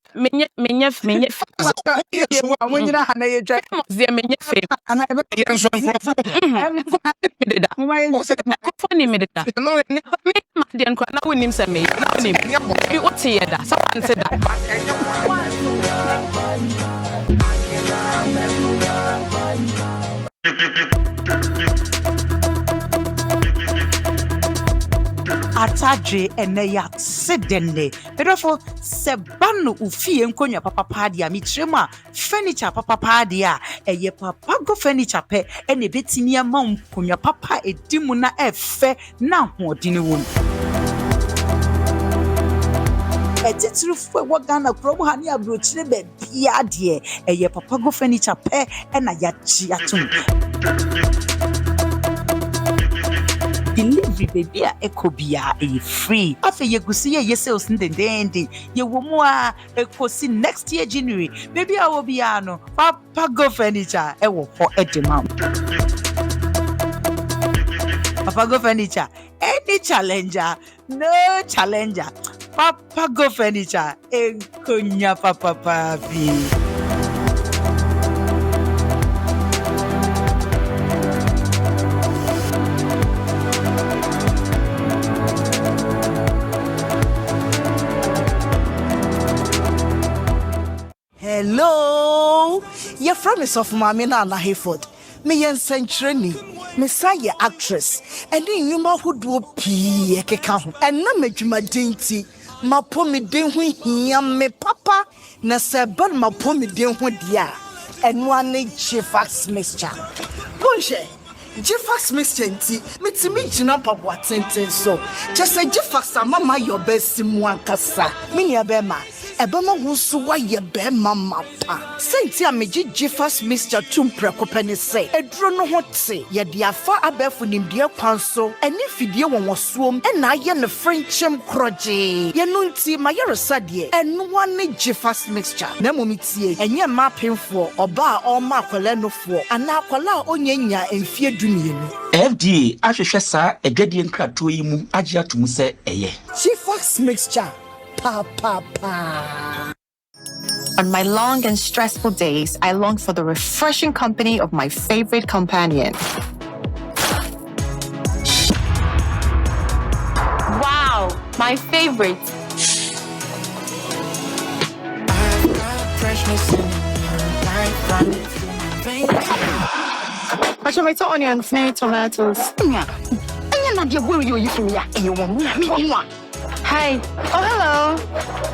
Ataje eneya sedende. Therefore, sebanu ufie nkonya papa padia mitrema furniture papa padia eye papa go furniture pe ene betimi ama nkonya papa edimu na efe na hodini wom. Etitru fwe wagana krobo hani abrochire be bia de eye papa go furniture pe ena ya chi atum. Delivery baby ekobia free. Afe yegusi ye sales ndendende. Ye womua ekosi next year January. Baby awobiano. Papa go furniture ewo ho edema. Papa go furniture. Any challenger, no challenger. Papa go furniture. Enkonya papa papi. Hello, you're from Miss of Mamina na Hayford. Me yen century Messiah actress. And then you ma who do pee keka. And na me juma dinti. Ma po me den hu hia me papa. Na seben ma po me den hu dia. And one Jifax mixture. Bonje. Jifax mixture nti. Me ti me jina papa tenten so. Just say Jifax mama your best mwankasa. Me ni abema. Ebama wusu wa ye be mama pa. Senti ameji Jifax mixture tumpre kopeni say. Edro no hote ye de afa abefu nimdie kwanso. Eni fidie won wosuom ena ye ne Frenchem kroje. Ye no nti ma ye resade enu wane Jifax mixture. Na momitie enye ma penfo oba a oma akwala nofo ana akwala onyenya emfie dumienu. FDA ahwehwe sa edwadie nkrato yi mu agye atum se eye. Jifax mixture. Pa. On my long and stressful days, I long for the refreshing company of my favorite companion. Wow, my favorite. I should make onions, tomatoes. Hi. Oh, hello.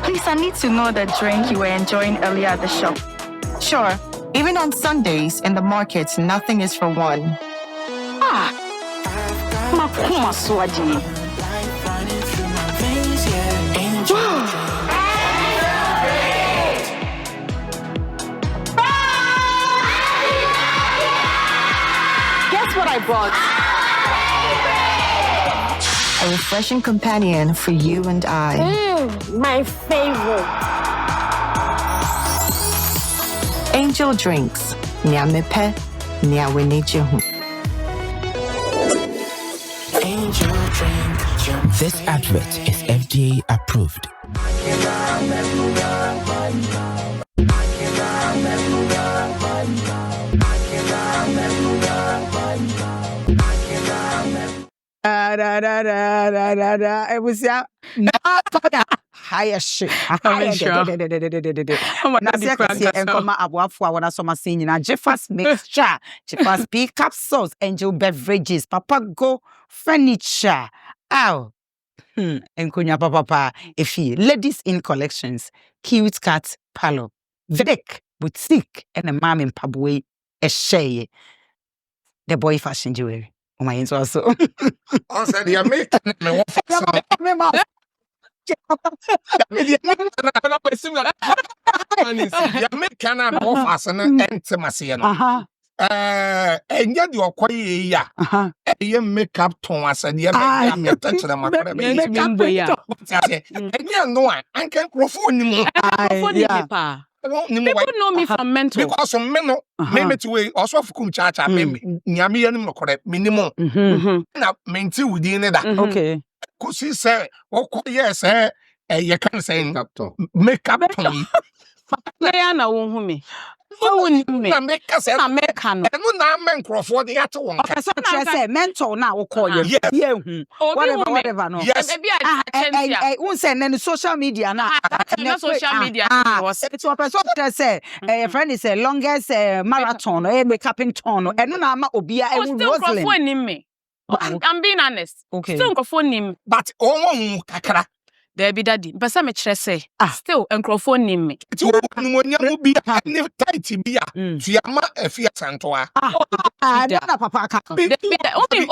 Please, I need to know the drink you were enjoying earlier at the shop. Sure. Even on Sundays in the markets, nothing is for one. Makuma swaji. Guess what I brought? A refreshing companion for you and I. My favorite. Angel Drinks. Nyamepe, nyawenejehu. Angel drink. This advert is FDA approved. It was higher shit. Jeffers mixture, Jeffers P capsules, Angel beverages, Papa Go furniture. Ow. Enkunya papa. Ifi ladies in collections, cute cat palo, Vidic boutique, and a mom in Pabwe, a shay. The boy fashion jewelry. Oh my hands also. I said, "You make me and yet you're quite makeup tone. I said, "Yeah, touch them. And you know, I can't perform People know me from mental. Because some men, maybe to way also for come charge, maybe Yamian correct minimum. Now, maintain within that. Okay. Because he said, "Oh, yes, you can't say makeup tone." Diana won't me. Oh, me. Make us a American. And no man for the other one. Say mentor now will call you. Yeah. Whatever. No. Yes. I won't send any social media now. Social media. It's what person say. A friend is a longest marathon or makeup in tono. And no ma obia I Roselyn. I'm being honest. Okay. Still him. But oh, kakra. There be daddy. But some say still microphone name me. To be a tight beer. To Yama a Fiat Santoa. Papa. Only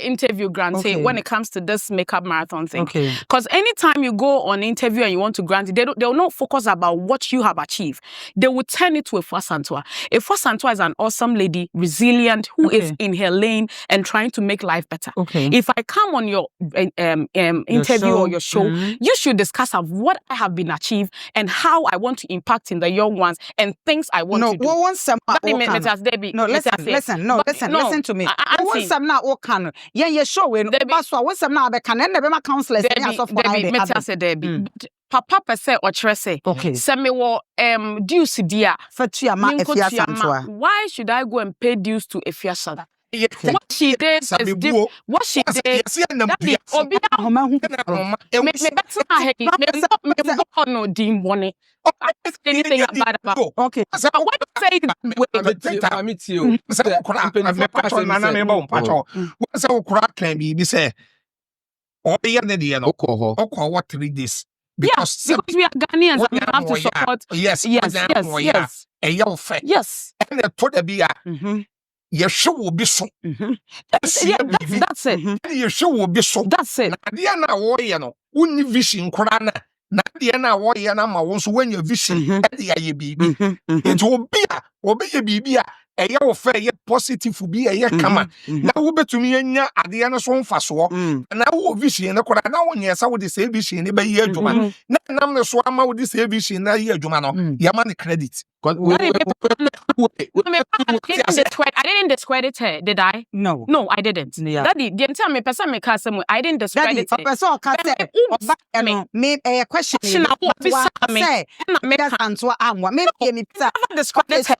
interview grant say when it comes to this makeup marathon thing. Okay. Because anytime you go on interview and you want to grant it, they will not focus about what you have achieved. They will turn it to a Santoa. A Santoa is an awesome lady, resilient, who is in her lane and trying to make life better. Okay. If I come on your interview or your show, you should discuss of what I have been achieved and how I want to impact in the young ones and things I want to do. No, listen to me. One some now what can yeah show when what's some now be can never my counselors Papa per se or trese. Okay. Send me what dues dia. Why should I go and pay dues to a fiasada? What she did is different. What she did. Anything about. Okay. So what say what 3 days? Because we are Ghanaians and we have to support. Yes. Yes. And the told be your show will be so. That's it. Your show will be so. That's it. Diana warrior, only vision, Korana. Diana warrior, when your vision at the baby. It will be a baby. A year fair, yet positive will be a year come. Now, over to me and ya at the end of some fast war. And now, vision, now, yes, I would say vision, never year, Juman. Now, I'm the swammer with this vision, a year, Jumano. Yaman credit. I didn't discredit her, did I? No, I didn't. Yeah. Daddy, the entire me person me cast I didn't discredit her. Me a question.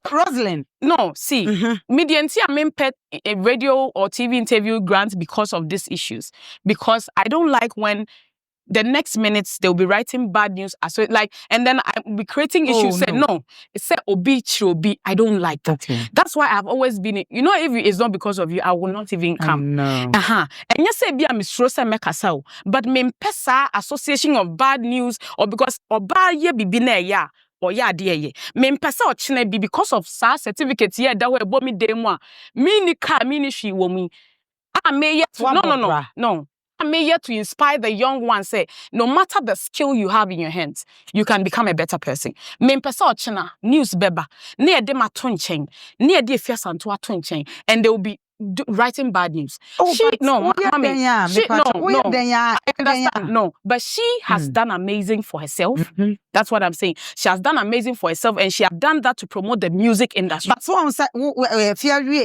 Roselyn. No, see, me the entire me pet a radio or TV interview grants because of these issues. Because I don't like when the next minutes they'll be writing bad news as well, like, and then I'll be creating issues. Say no, it said obi chirobi. I don't like that. That's why I've always been. You know, if it's not because of you, I will not even come. No. And you say be a misrose mekasao, but me pesa association of bad news or because oba ye bibi na ya. Or yeah, dear ye. Me mpesa o chine bi because of sa certificate here that way bo me de mo. Mini car mini she wo me. I may yet to, no. I may yet to inspire the young ones. Say, no matter the skill you have in your hands, you can become a better person. Me mpesa o china news beba. Near de ma tonchen. Near de fia santo tonchen. And they will be writing bad news. I understand. No, but she has done amazing for herself. That's what I'm saying. She has done amazing for herself, and she has done that to promote the music industry. But so I'm saying,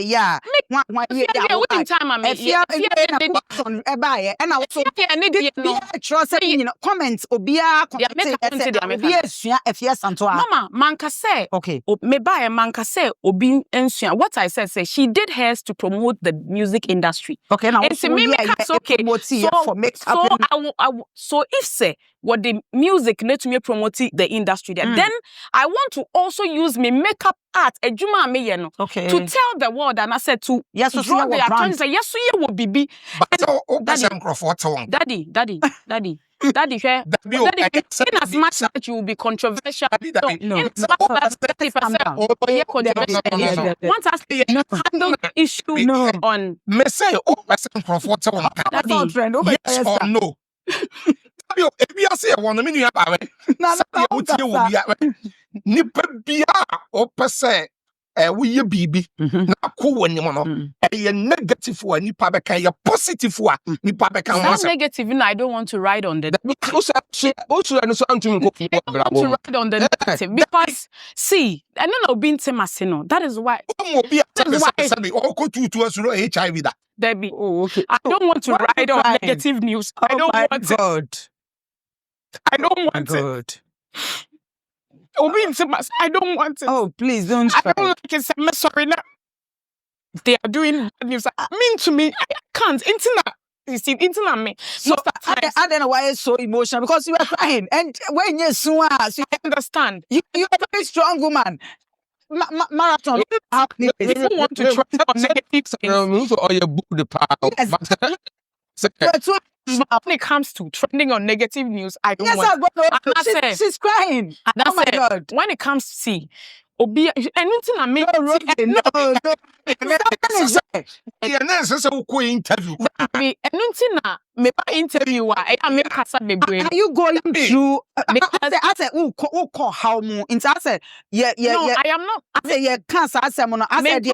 yeah, comments Mama, manka say, okay, me buy manka say obi ensua. What I said, say she did hers to promote the music industry. Okay, now it's okay. So if say what the music let me promote the industry there, then I want to also use my makeup art to tell the world, and I said to draw the attention. Say yes, you will be. Daddy, in as much that you will be controversial. In as much as 30% want us to handle the issue on. Yes or no? If you say one minute about it, nipa bia o pese we bibi na ko woni mo no e negative one nipa beka ye positive one nipa beka one negative. I don't want to ride on the negative because see, I don't know being temasino. That is why HIV that Debbie. I don't want to ride on negative news. I don't want it. I don't want it. I don't want it. Oh, please don't. I don't like it. I'm sorry now. They are doing news. Mean to me, I can't. Internet. You see, internet me. So I don't know why it's so emotional because you are crying, and when you so you understand, you are a very strong woman. Marathon. If you want to try on negative things, or you book the power. When it comes to trending on negative news, I don't want. She's crying. Oh my God! When it comes to see, anything I make interview. I make kasa bebre. Are you going through? I said, how more? I said, yeah. No, I am not. I said, yeah, cancer. I said, I said,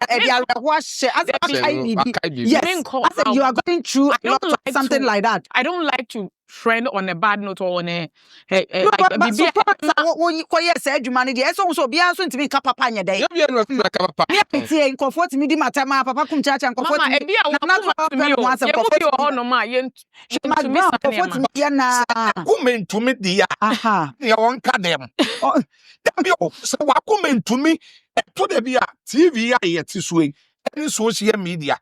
you are going through something like that. I don't like to trend on a bad note or on a. Said humanity. So be also to me, Papa Panya Day. Comfort me, Matama, Papa Kumchacha, and comfort women to me, dear. You won't cut them. So what women to me to the via TV yet this way, any social media,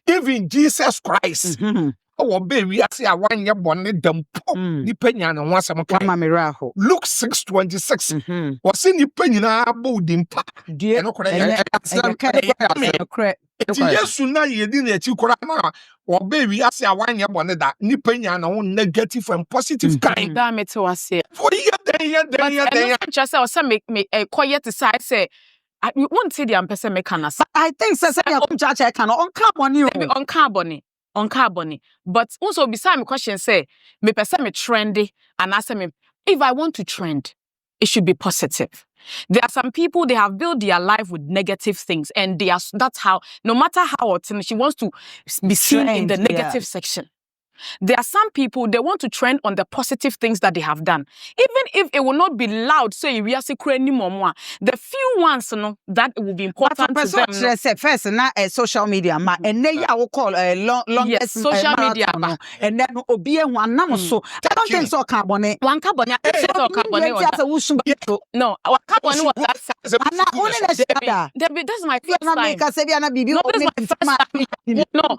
even Jesus Christ. Oh, baby, I see a 1 year bonnet dump, depending on once I'm a miracle. Luke 6:26 was in the penny about in part. Dear, no correct. Yes, now you didn't you correct now. Or baby, I see a 1 year bonnet that nipping on negative and positive kind. Damn it, to us here. For the just also make me a quiet side say. You won't see the person make an aside. I think so. I cannot on carbon. But also beside my question say, me person me trendy and ask me if I want to trend, it should be positive. There are some people they have built their life with negative things, and that's how no matter how she wants to be seen in the negative section. There are some people, they want to trend on the positive things that they have done. Even if it will not be loud, so we are secret anymore. The few ones, that it will be important to them. First, not social media, and then I will call longest social media. And then Obie one number so. I don't think so. Carbonate. One carbonate. No, our carbonate was that. That's my first time. No, this is my first time. No,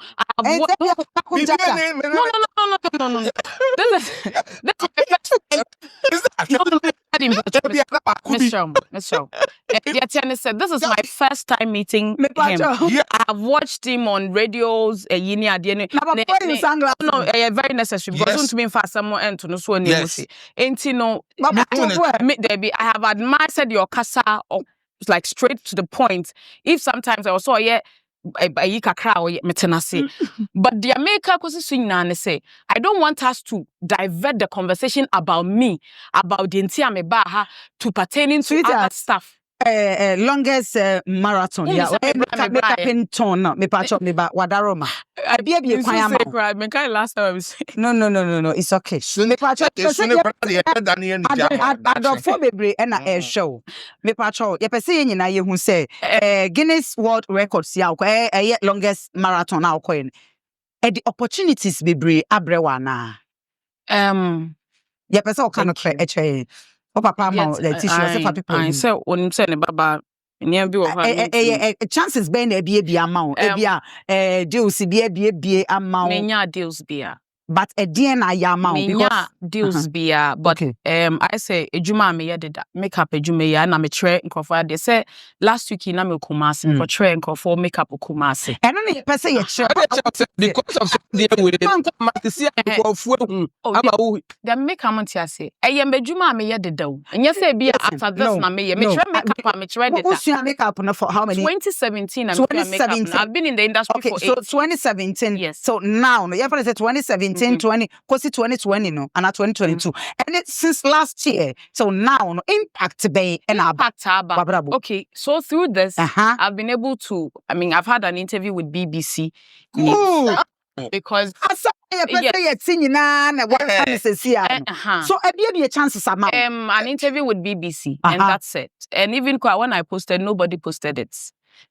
No. This is my first time. Michelle. Yetiane said, this is my first time meeting him. Yeah. I've watched him on radios. No, very necessary because don't mean for someone and to know so Yes. I have admired your casa like straight to the point. If sometimes I also but the America say, I don't want us to divert the conversation about me, about the Ntiamebaha, to pertaining to other stuff. Longest marathon. Yeah, make up in tone. Me patch up me back. Wadaroma. I be a quiet. Last time I was No. It's okay. Me patch up. I don't for me and a show. Me patch up. You perceive na you who say Guinness World Records. Yeah, longest marathon. Now coin. The opportunities be bre abrewana. You perceive kind of create. Oh, papa, the tissue. I said, when you say baba, chances been a be amount. Deals be amount. Menya deals be. But a DNA amount because deals be. But I say a juma me did make up a juma and I'm a tray and coffee. They say last week in Ame Kumasi for tray and coffee make up Kumasi. And only per se because of the then make a month say I am a juma me did do. And yes, say be after this na me make up me try what's your makeup for how many 2017 I've been in the industry for 8 so 2017 yes so now you have to say 2017 20 because 2020 no and 2022 and it since last year so now no impact bay and impact okay so through this I've been able to I've had an interview with BBC because so a be a chances amount an interview with BBC and that's it and even when I posted nobody posted it.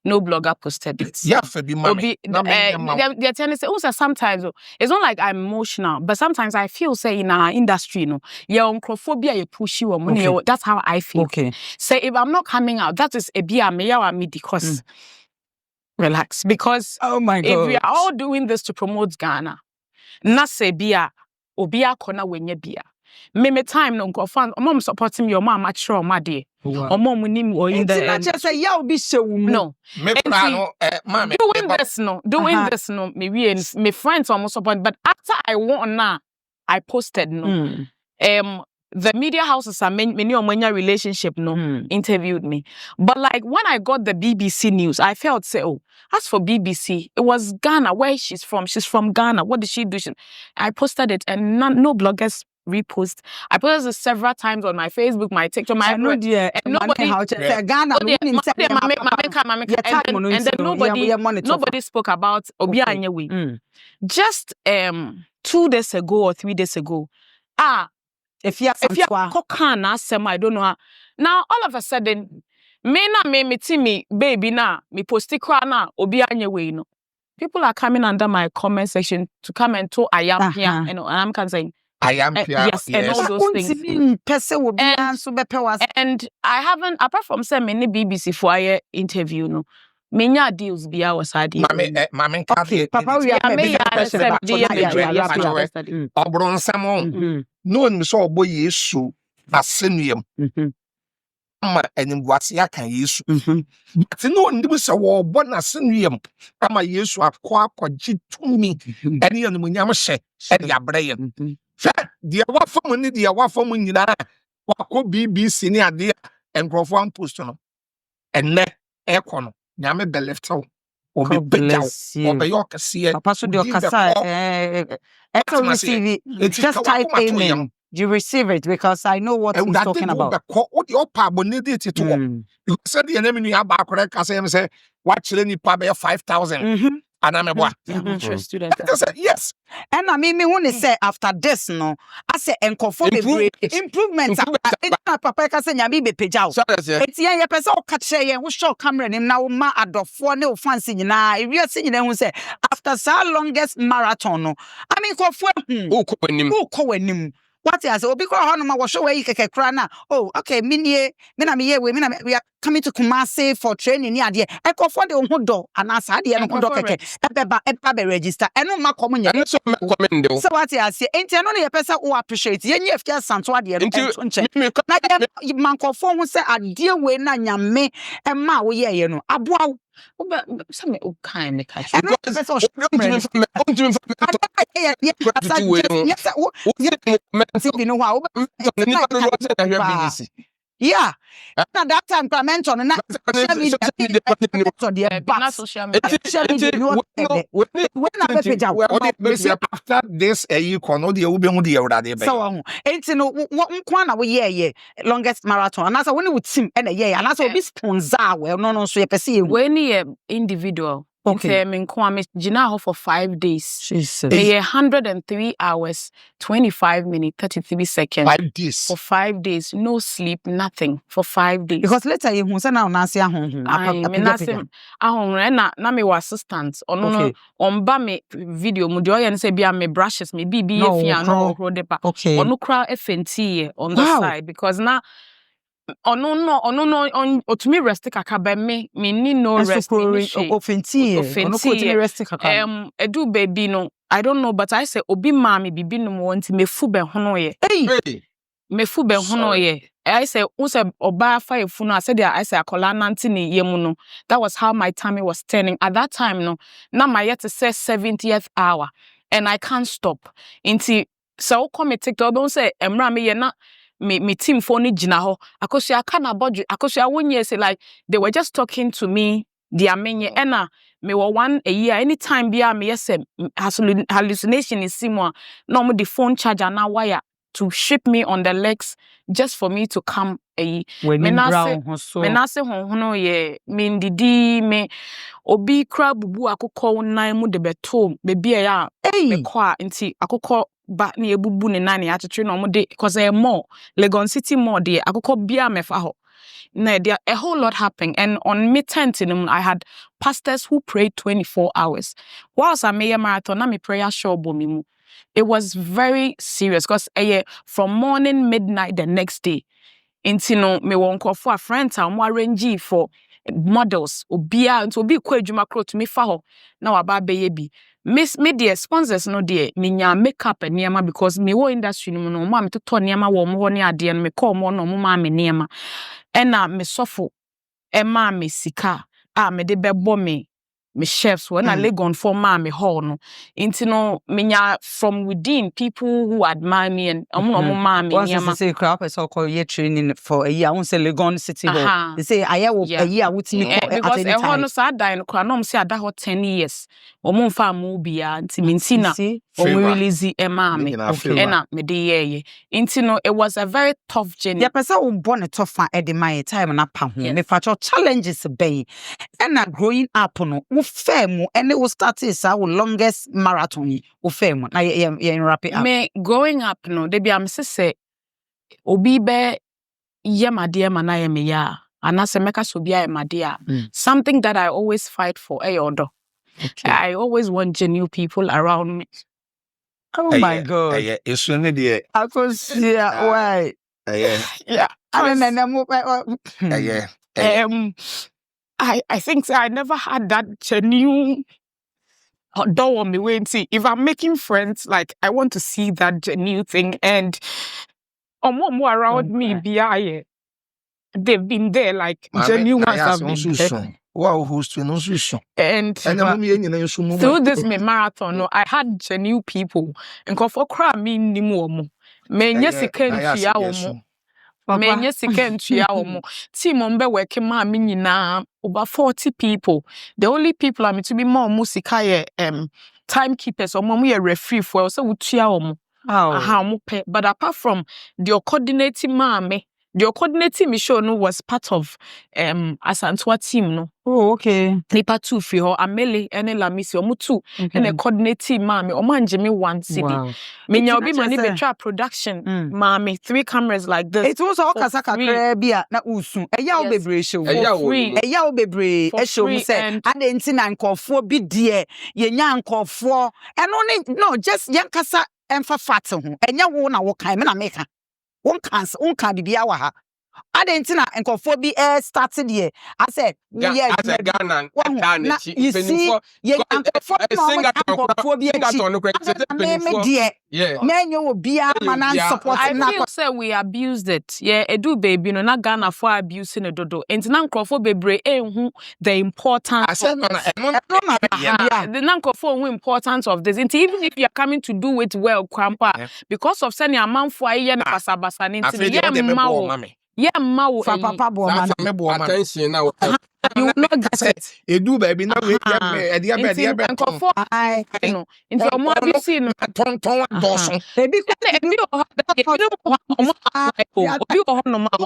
No blogger posted it. Yeah, for the money. They're telling us also sometimes it's not like I'm emotional, but sometimes I feel say in our industry, your oncophobia you push you money. That's how I feel. Okay. Say if I'm not coming out, that is a bia me because relax. Because oh my God, if we are all doing this to promote Ghana, na say bia obia kona wenye bia. Me time no go fan mom supporting your mom at sure my dear. Or mom nim or in the just say yeah be so no. Doing this no me friends almost support but after I won now I posted no. The media houses are many relationship interviewed me. But like when I got the BBC news, I felt say, oh, as for BBC, it was Ghana, where she's from. She's from Ghana. What did she do? I posted it and no bloggers repost. I posted it several times on my Facebook, my TikTok, my and nobody spoke about Obia Anyewe. Just 2 days ago or 3 days ago, if you I don't know. Now all of a sudden, me baby na me posti kwa na Obi Anyewe no. People are coming under my comment section to come and talk I am here, and I'm saying I am here. Yes, and all those things. And I haven't, apart from saying many BBC for a interview, no. Many deals be our side. Mama, Papa, we are Obron Samon. No, so boy issue as senium. And what's ya can use. But no one was a war born as senium. I'm a use of quack or jit to me. Any of the Munyama and your brain. Dear, what for money, dear, what for money, what could be senior dear and grow one post and net aircon. Nyame be left out. Or be bless you. Or be your see Papa so your kasa receive it. Just type amen. You receive it because I know what he's talking about. What your papa needed to you said the enemy you have back correct say what you need pay 5,000. And I'm a boy. Student. Yes. And I mean, me when they say after this, no, I say improvements. Papa can say nyami be pejao. It's ya person catch ye who show camera him now ma adofo ne fancy na. If you see them who say after so longest marathon, no. I mean, who ko What else? Obi kɔ hɔ no ma wɔhwɛ wɔ yi kɛkɛ kora na. Oh, okay, me na me ye we we are coming to Kumasi for training ni adeɛ. Ɛkɔfo de ho dɔ anasa adeɛ no ho dɔ kɛkɛ. Ɛbɛba be register. Ɛno ma kɔm nyɛ. So what else? Enti ɛno no yɛ pɛ sɛ wo appreciate. Yɛn yɛ fia santo adeɛ no ɛnto nkyɛn. Na yɛ mankɔfo ho sɛ adeɛ we na nyame ɛma wo yɛ no. Aboa some kind me catch. And yeah. At that time, comment on and after this, you can know the so it's no one away, longest marathon, and as I when would seem and a year, and as I be sponsor, well, no, so you perceive when individual. Okay, Kwame Jina for 5 days. Jesus. 103 hours, 25 minutes, 33 seconds. 5 days. For 5 days, no sleep, nothing for 5 days. Because later you say now Nancy ahun. Na me assistant. No on ba me video mu de oye say bia me brushes me bi efia no ro de pa. Onu kra FNT on the side because now no to me rest kakaba me need no rest edu baby no I don't know but I say obi ma me bibi no want me fu be hono ye me fu be hono ye I say unse oba fa efu no I said I say akola nante ne yemu no that was how my tummy was turning at that time no na my yet to say 70th hour and I can't stop inti so come TikTok don't say emra me ye na me team for ni jina ho akosua kana bodge akosua wonye say like they were just talking to me dia menye ena me were one a year anytime bia me yes hallucination is simwa no mo the phone charger na wire to ship me on the legs just for me to come me na se hono ye me ndidi me obi kra bubu akokɔ nan mu de beto bebi ya me kwa nti akokɔ ba na ebubu ne nan ya atwetwe no mo de because more Legon City more de akokɔ bia mefa ho na there a whole lot happened and on me tent I had pastors who prayed 24 hours whilst I made a marathon na me prayer show bomi mu. It was very serious because from morning midnight the next day intino me won call for a friend town mo arrange for models obia nto obi kwa adwuma kro to me fa ho na waba beye bi miss media sponsors no de me nya makeup and niema because me wo industry no mo ma me to niema wo mo ne ade no me call mo no mo ma me niema ena me sofo e ma me sika a me de bebo me chefs when I Legon for me hall no intino me nya from within people who admire me and ma me niema say crap so call ye training for a year I won't say Legon City Hall they say I will a year with me because e hono sa dan kra no say ada ho 10 years omo mfa mu bia nti mintina omo release e ma me ena me de ye intino it was a very tough journey. Ya pesa wo born a tough e de my time na pa ho me fa challenges be ena growing up no femu and it will start is our longest marathon wo femu na ye wrap it up. Me growing up no they be am say obi be ye made ma na ye me ya anase meka so bia ye made something that I always fight for odo. I always want genuine people around me. Oh my God. It's only the why yeah I think I never had that genuine don't want me wait see if I'm making friends like I want to see that genuine thing and more around me be they've been there like genuine ones have been there. Wow, who's to no and through this marathon no I had genuine people and for cry me ni mo me nyesi kentia omo me nyesi kentia omo team mbe work ma me nyina over 40 people the only people I mean to be more musika ye timekeepers omo ye referee for so wutua omo but apart from the coordinating mame the coordinating mission no was part of Asantwa team no. Oh, okay. Nipa 2 fi ho Amele ene Lamisi omo 2 ene coordinating mame omo anjeme 1 city. Me nya obi mani betra production mame 3 cameras like this. It was all kasa kakra bia na usu. Eya wo bebre show. Eya wo bebre e show me say adenti na nkofo bi de ye nya nkofo. Eno no just yankasa emfa fat ho enya wo na wo kan me na meka won kan bibia wa ha adentina enkofo bi started here I said we as a Ghana you see ye enkofo no bi echi yeah menyo wo bia man support na I feel say we abused it yeah edu baby no na Ghana for abusing the dodo entina enkofo bebre enhu the importance the enkofo who importance of this even if you are coming to do it well kwampa because of sending amount for aye na basabasa nti yeah, Mao for papa bo man attention now. You will not get it. You do baby now we I know. Into a more you see no ton baby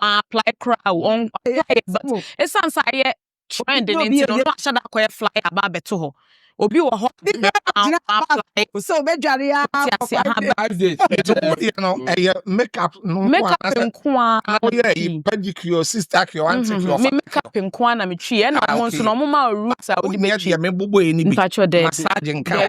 apply crowd on it sounds like trend and into no shada kwere fly about beto obi wo ho so be dware ya makeup nkwa pedicure sister your auntie your makeup nkwa na me twi na mo nso no mo ma roots a odi me twi me bobo eni bi massage nka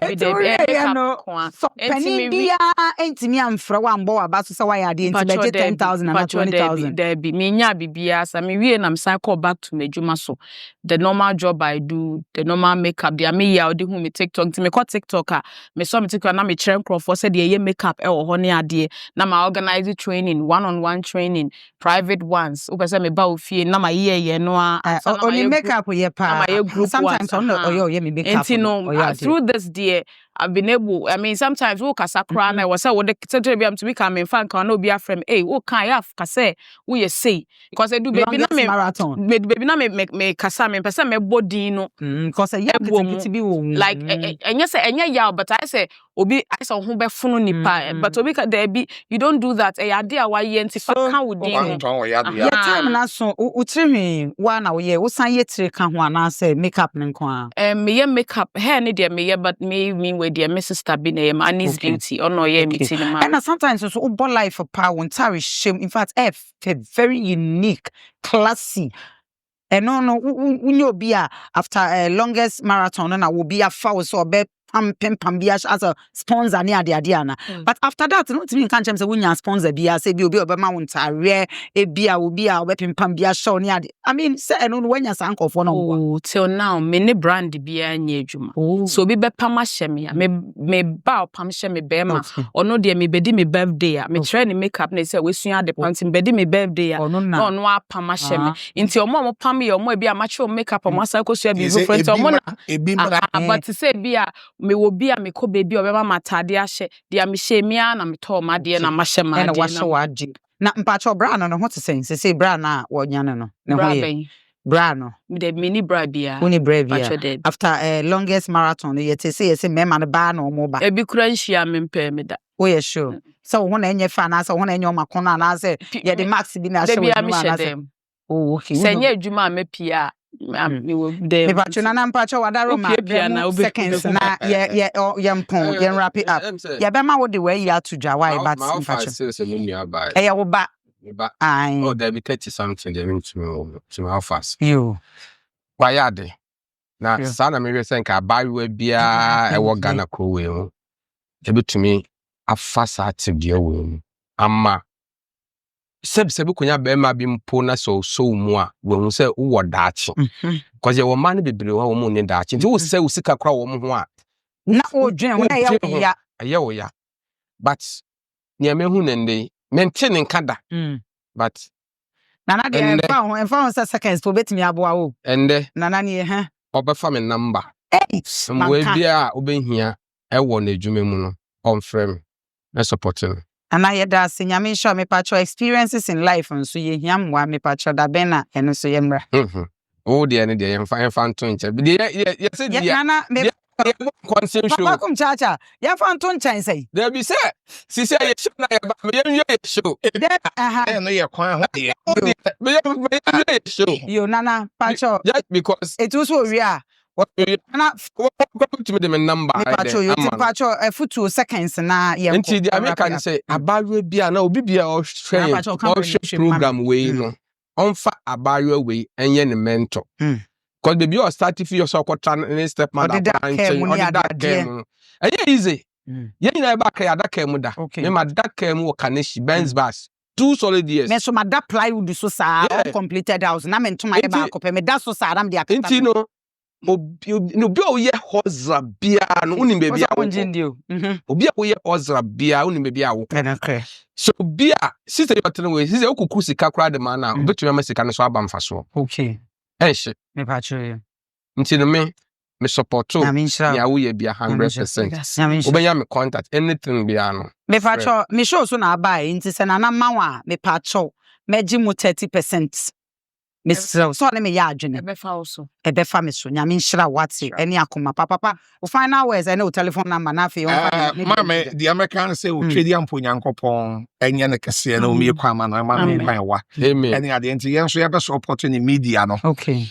so penny bia entimi amfra wa mbo wa baso se wa ya de enti be 10,000 and 20,000 there be me nya bibia sa me wie na me cycle back to medjuma so the normal job I do the normal makeup there me ya who me TikTok to me call TikToker me saw me TikTok na me chere crofo said ye makeup e wo ho ne ade na ma organize training one-on-one training private ones o pese me ba ofie na ma ye no only makeup ye pa sometimes on ye me makeup through this day I've been able I mean sometimes wo kasa kra na wo say wo de settle be am to be come in fan kan no be afrem wo kan ya ka say wo ye say because I do baby na me kasa me pese me body no because ye to be like enya say enya yaw but I say obi I say ho be funu nipa but obi ka there be you don't do that e ade a wa ye nti fa kan wo din ya time na so utrihwe wa na wo ye wo san ye tire ka ho ana say makeup ne nko a me ye makeup hair ne there me ye but me with dear my sister be name Annie's beauty or no ye meeting man and sometimes so bo life for power entire shame in fact very unique classy. And no unyo bia after a longest marathon na will be a foul so be pam bia as a sponsor near the adiana but after that no to me can say when you sponsor bia say bi obi obema wontare e bia obi a we pam bia show near I mean say no when you sanko for no till now me ne brand bia nya adwuma so bi be pam ahye me ba pam hye me be ma ono de me bedi me birthday a me try ne makeup na say we sua de panty me bedi me birthday a no apam ahye me nti omo pam ye omo bia ma che makeup omo asa ko sua bi different omo na but say bia me wo bia me ko baby obema matade ahye dia me hye mia na me to ma de na ma hye ma de na wa hye wa agi na mpacho bra no ho te say bra na wonya no ne ho ye bra no the mini bra bia uni bra bia after a longest marathon you say me ma no ba na omo ba e bi kura nhia me mpa me da oh yeah sure so ho na enye fa na so ho na enye omakono na say ye the max bi na hye wa na oh okay senya adwuma mapia me wo dem me pacho na mpacho wadaro ma seconds na ye mpon ye wrap it up ye be ma wo de we ya to dwa why but mpacho e wo ba oh there be 30 something they mean to me how fast you why ade na sana me say nka bawe bia e wo Ghana ko we ho e betumi afasa atibie we ama sebe konya be ma bi mpo na so mu a we hu say wo daachi because ye wo man bebre wo mu ne daachi nti wo say wo sika kra wo mu ho a na o dwen wo na ya wo ya but ne me hu nende mente ne nkada but nana de enfa ho seconds for betimi aboa wo ende nana ne obefa me number we bia obehia e wo na adwuma mu no on frame na supporting ana yeda senyame sure me pacho experiences in life nso ye hiam wa me pacho da bena eno so ye mra oh de ne de ye mfa nto nche de ye say de nana me consent show papa kum chacha ye fa nto nchen say there be say si say ye show na ye ba me ye show no ye kwan ho ye me show yo nana pacho just because it was so real what na to me the number pacho you pacho a futu seconds na ye nti the American say abaru bia na obi bia o share program we no onfa abaru we enye ne mentor because baby o start if you so kwota ne step mother and say o that game and easy Yen nyina ba kra adaka mu da. Me ma adaka mu wo Kaneshi Benz bus. 2 solid years. Me so ma da plywood so sa completed house na me ntoma ye ba akopɛ me da so sa am de akata. Enti no bi o ye hozra bia no unim be bia wo. Obi a wo ye hozra bia unim be bia wo. So bia sister you tell we sister okuku sika kra de man na obetumi ma sika no so aba mfa so. Okay. Ehye. Me pa cho. Nti no me support to ya wo ye bia 100%. Obenya me contact anything bia no. Me pa cho me show so na aba nti se na mawa me pa cho meji mu 30%. Mr. So let me ya adwene. Ebefa me so. Nyame nhyira wate ene akoma papa. O final words ene o telephone number na fe mama the American say o twedi ampo nyankopon enye ne kese na o mi kwa ma na ma kwan wa. Amen. Ene ade nti yen so ye be support ni media no. Okay.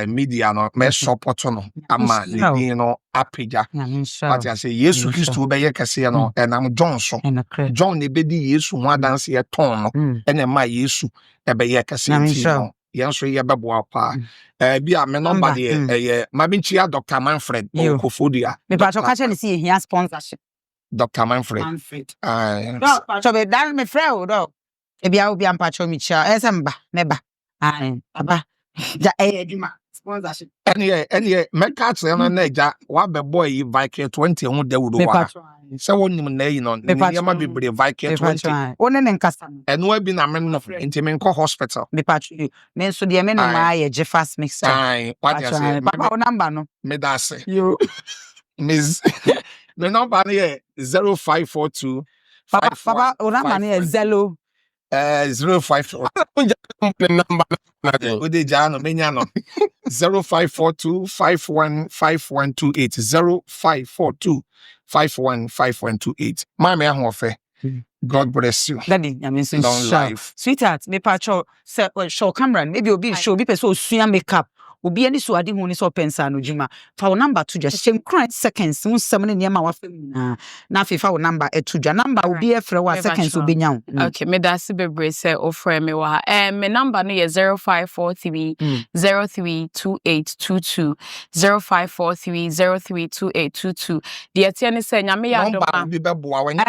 Media no me support no ama ni no apija. But I say Yesu Kristo be ye kese no enam John so. John ne be di Yesu ho adanse ye ton no ene ma Yesu e be ye kese nti. Yanso ye bebo apa bia me number de ma bi nchia Dr. Manfred Okofodia me pa cho ka che ni si ehia sponsorship Dr. Manfred no pa cho be dan me frɛ o do e bia obi ampa cho mi chia esamba meba aba ja adwuma sponsorship any me ka che no na ja wa be boy Viking 20 ho da wuro wa se wonim na yi no ni ma be Viking 20 one ne nkasa eno abi na me no nti me nko hospital me patch me nso de me no ma ye Jeffas mixture what you say papa o number no me da say you miss the number here 0542 papa o number no 054 number o de jano menya no 0542 515128 0542 515128 my ahofe. God bless you. Daddy, I mean, sweetheart, me pacho show camera. Maybe you'll be show be person suya makeup. Obi ani so ade hu ni so pensa no djuma. Fa wo number to just shem crunch seconds. Mu sem ne niam a wa fam na fa wo number to dja number obi e frɛ wa seconds obi nya. Okay, me da se bebre say o frɛ me wa. Me number no ye 0543 032822 0543 032822. The atiane say nyame ya do ma. Number bi beboa when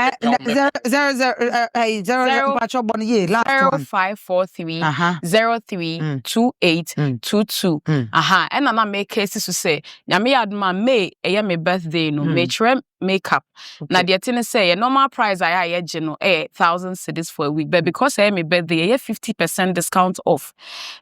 0 pacho bon ye last one 0543 032822. And na make cases to say nyame adma May my birthday no me chere makeup na the thing say normal price I ye no 1,000 cedis for a week, but because my birthday 50% discount off,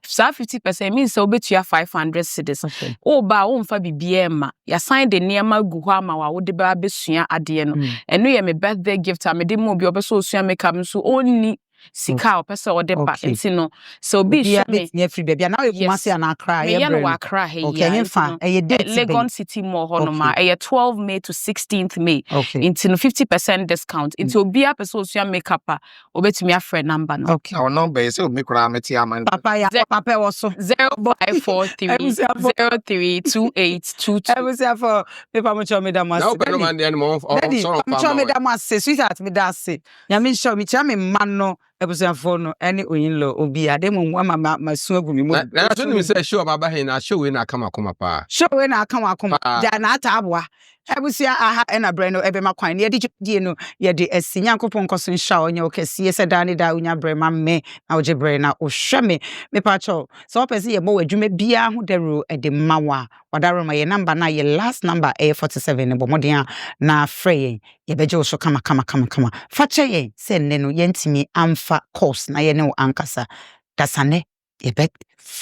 so 50% means so betua 500 cedis. Oh ba wo mfa bibia ma ya sign the niema gu ho ama wa wo de ba besua ade no eno ye my birthday gift am de mo bi obeso osua makeup so only sika o pese o de ba enti no so be sure me free baby na we kuma se na Accra ye no Accra he okay fa e date Legon City Mall ho no ma e 12 May to 16th May enti no 50% discount enti obi a pese osua makeup a obetumi afre number no okay our number is so make ra meti aman papa ya papa wo so 0543 032822 ebusia for paper mo cho me da mas no but no man dey anymore I'm cho me da mas sweetheart me da say nyame show me cha me man no ebusia for no any oyinlo obi ade mo ma masu agu mi mo na so ni say show baba he na show we na kama koma pa show we na kama koma da na ata aboa ebusia aha ena breno ebe makwan ne die no ye de asinya nkopon koso nsha onye okesi se da ne da unya brema me na oje bre na ohwe me pacho so opese ye mo wadwuma bia ho dero e de mawa wadaro ma ye number na ye last number 47 ne bomoden na frey ye beje wo so kama fache ye se ne no ye ntimi amfa course na ye ne wo ankasa dasane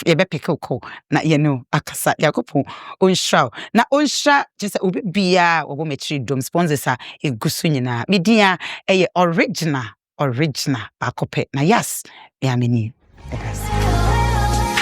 yebe pikoko na ye no akasa yakopo onhwa na onhwa just obi bia obo metri dom sponsors a egusu nyina media eye original bakope na yes ya meni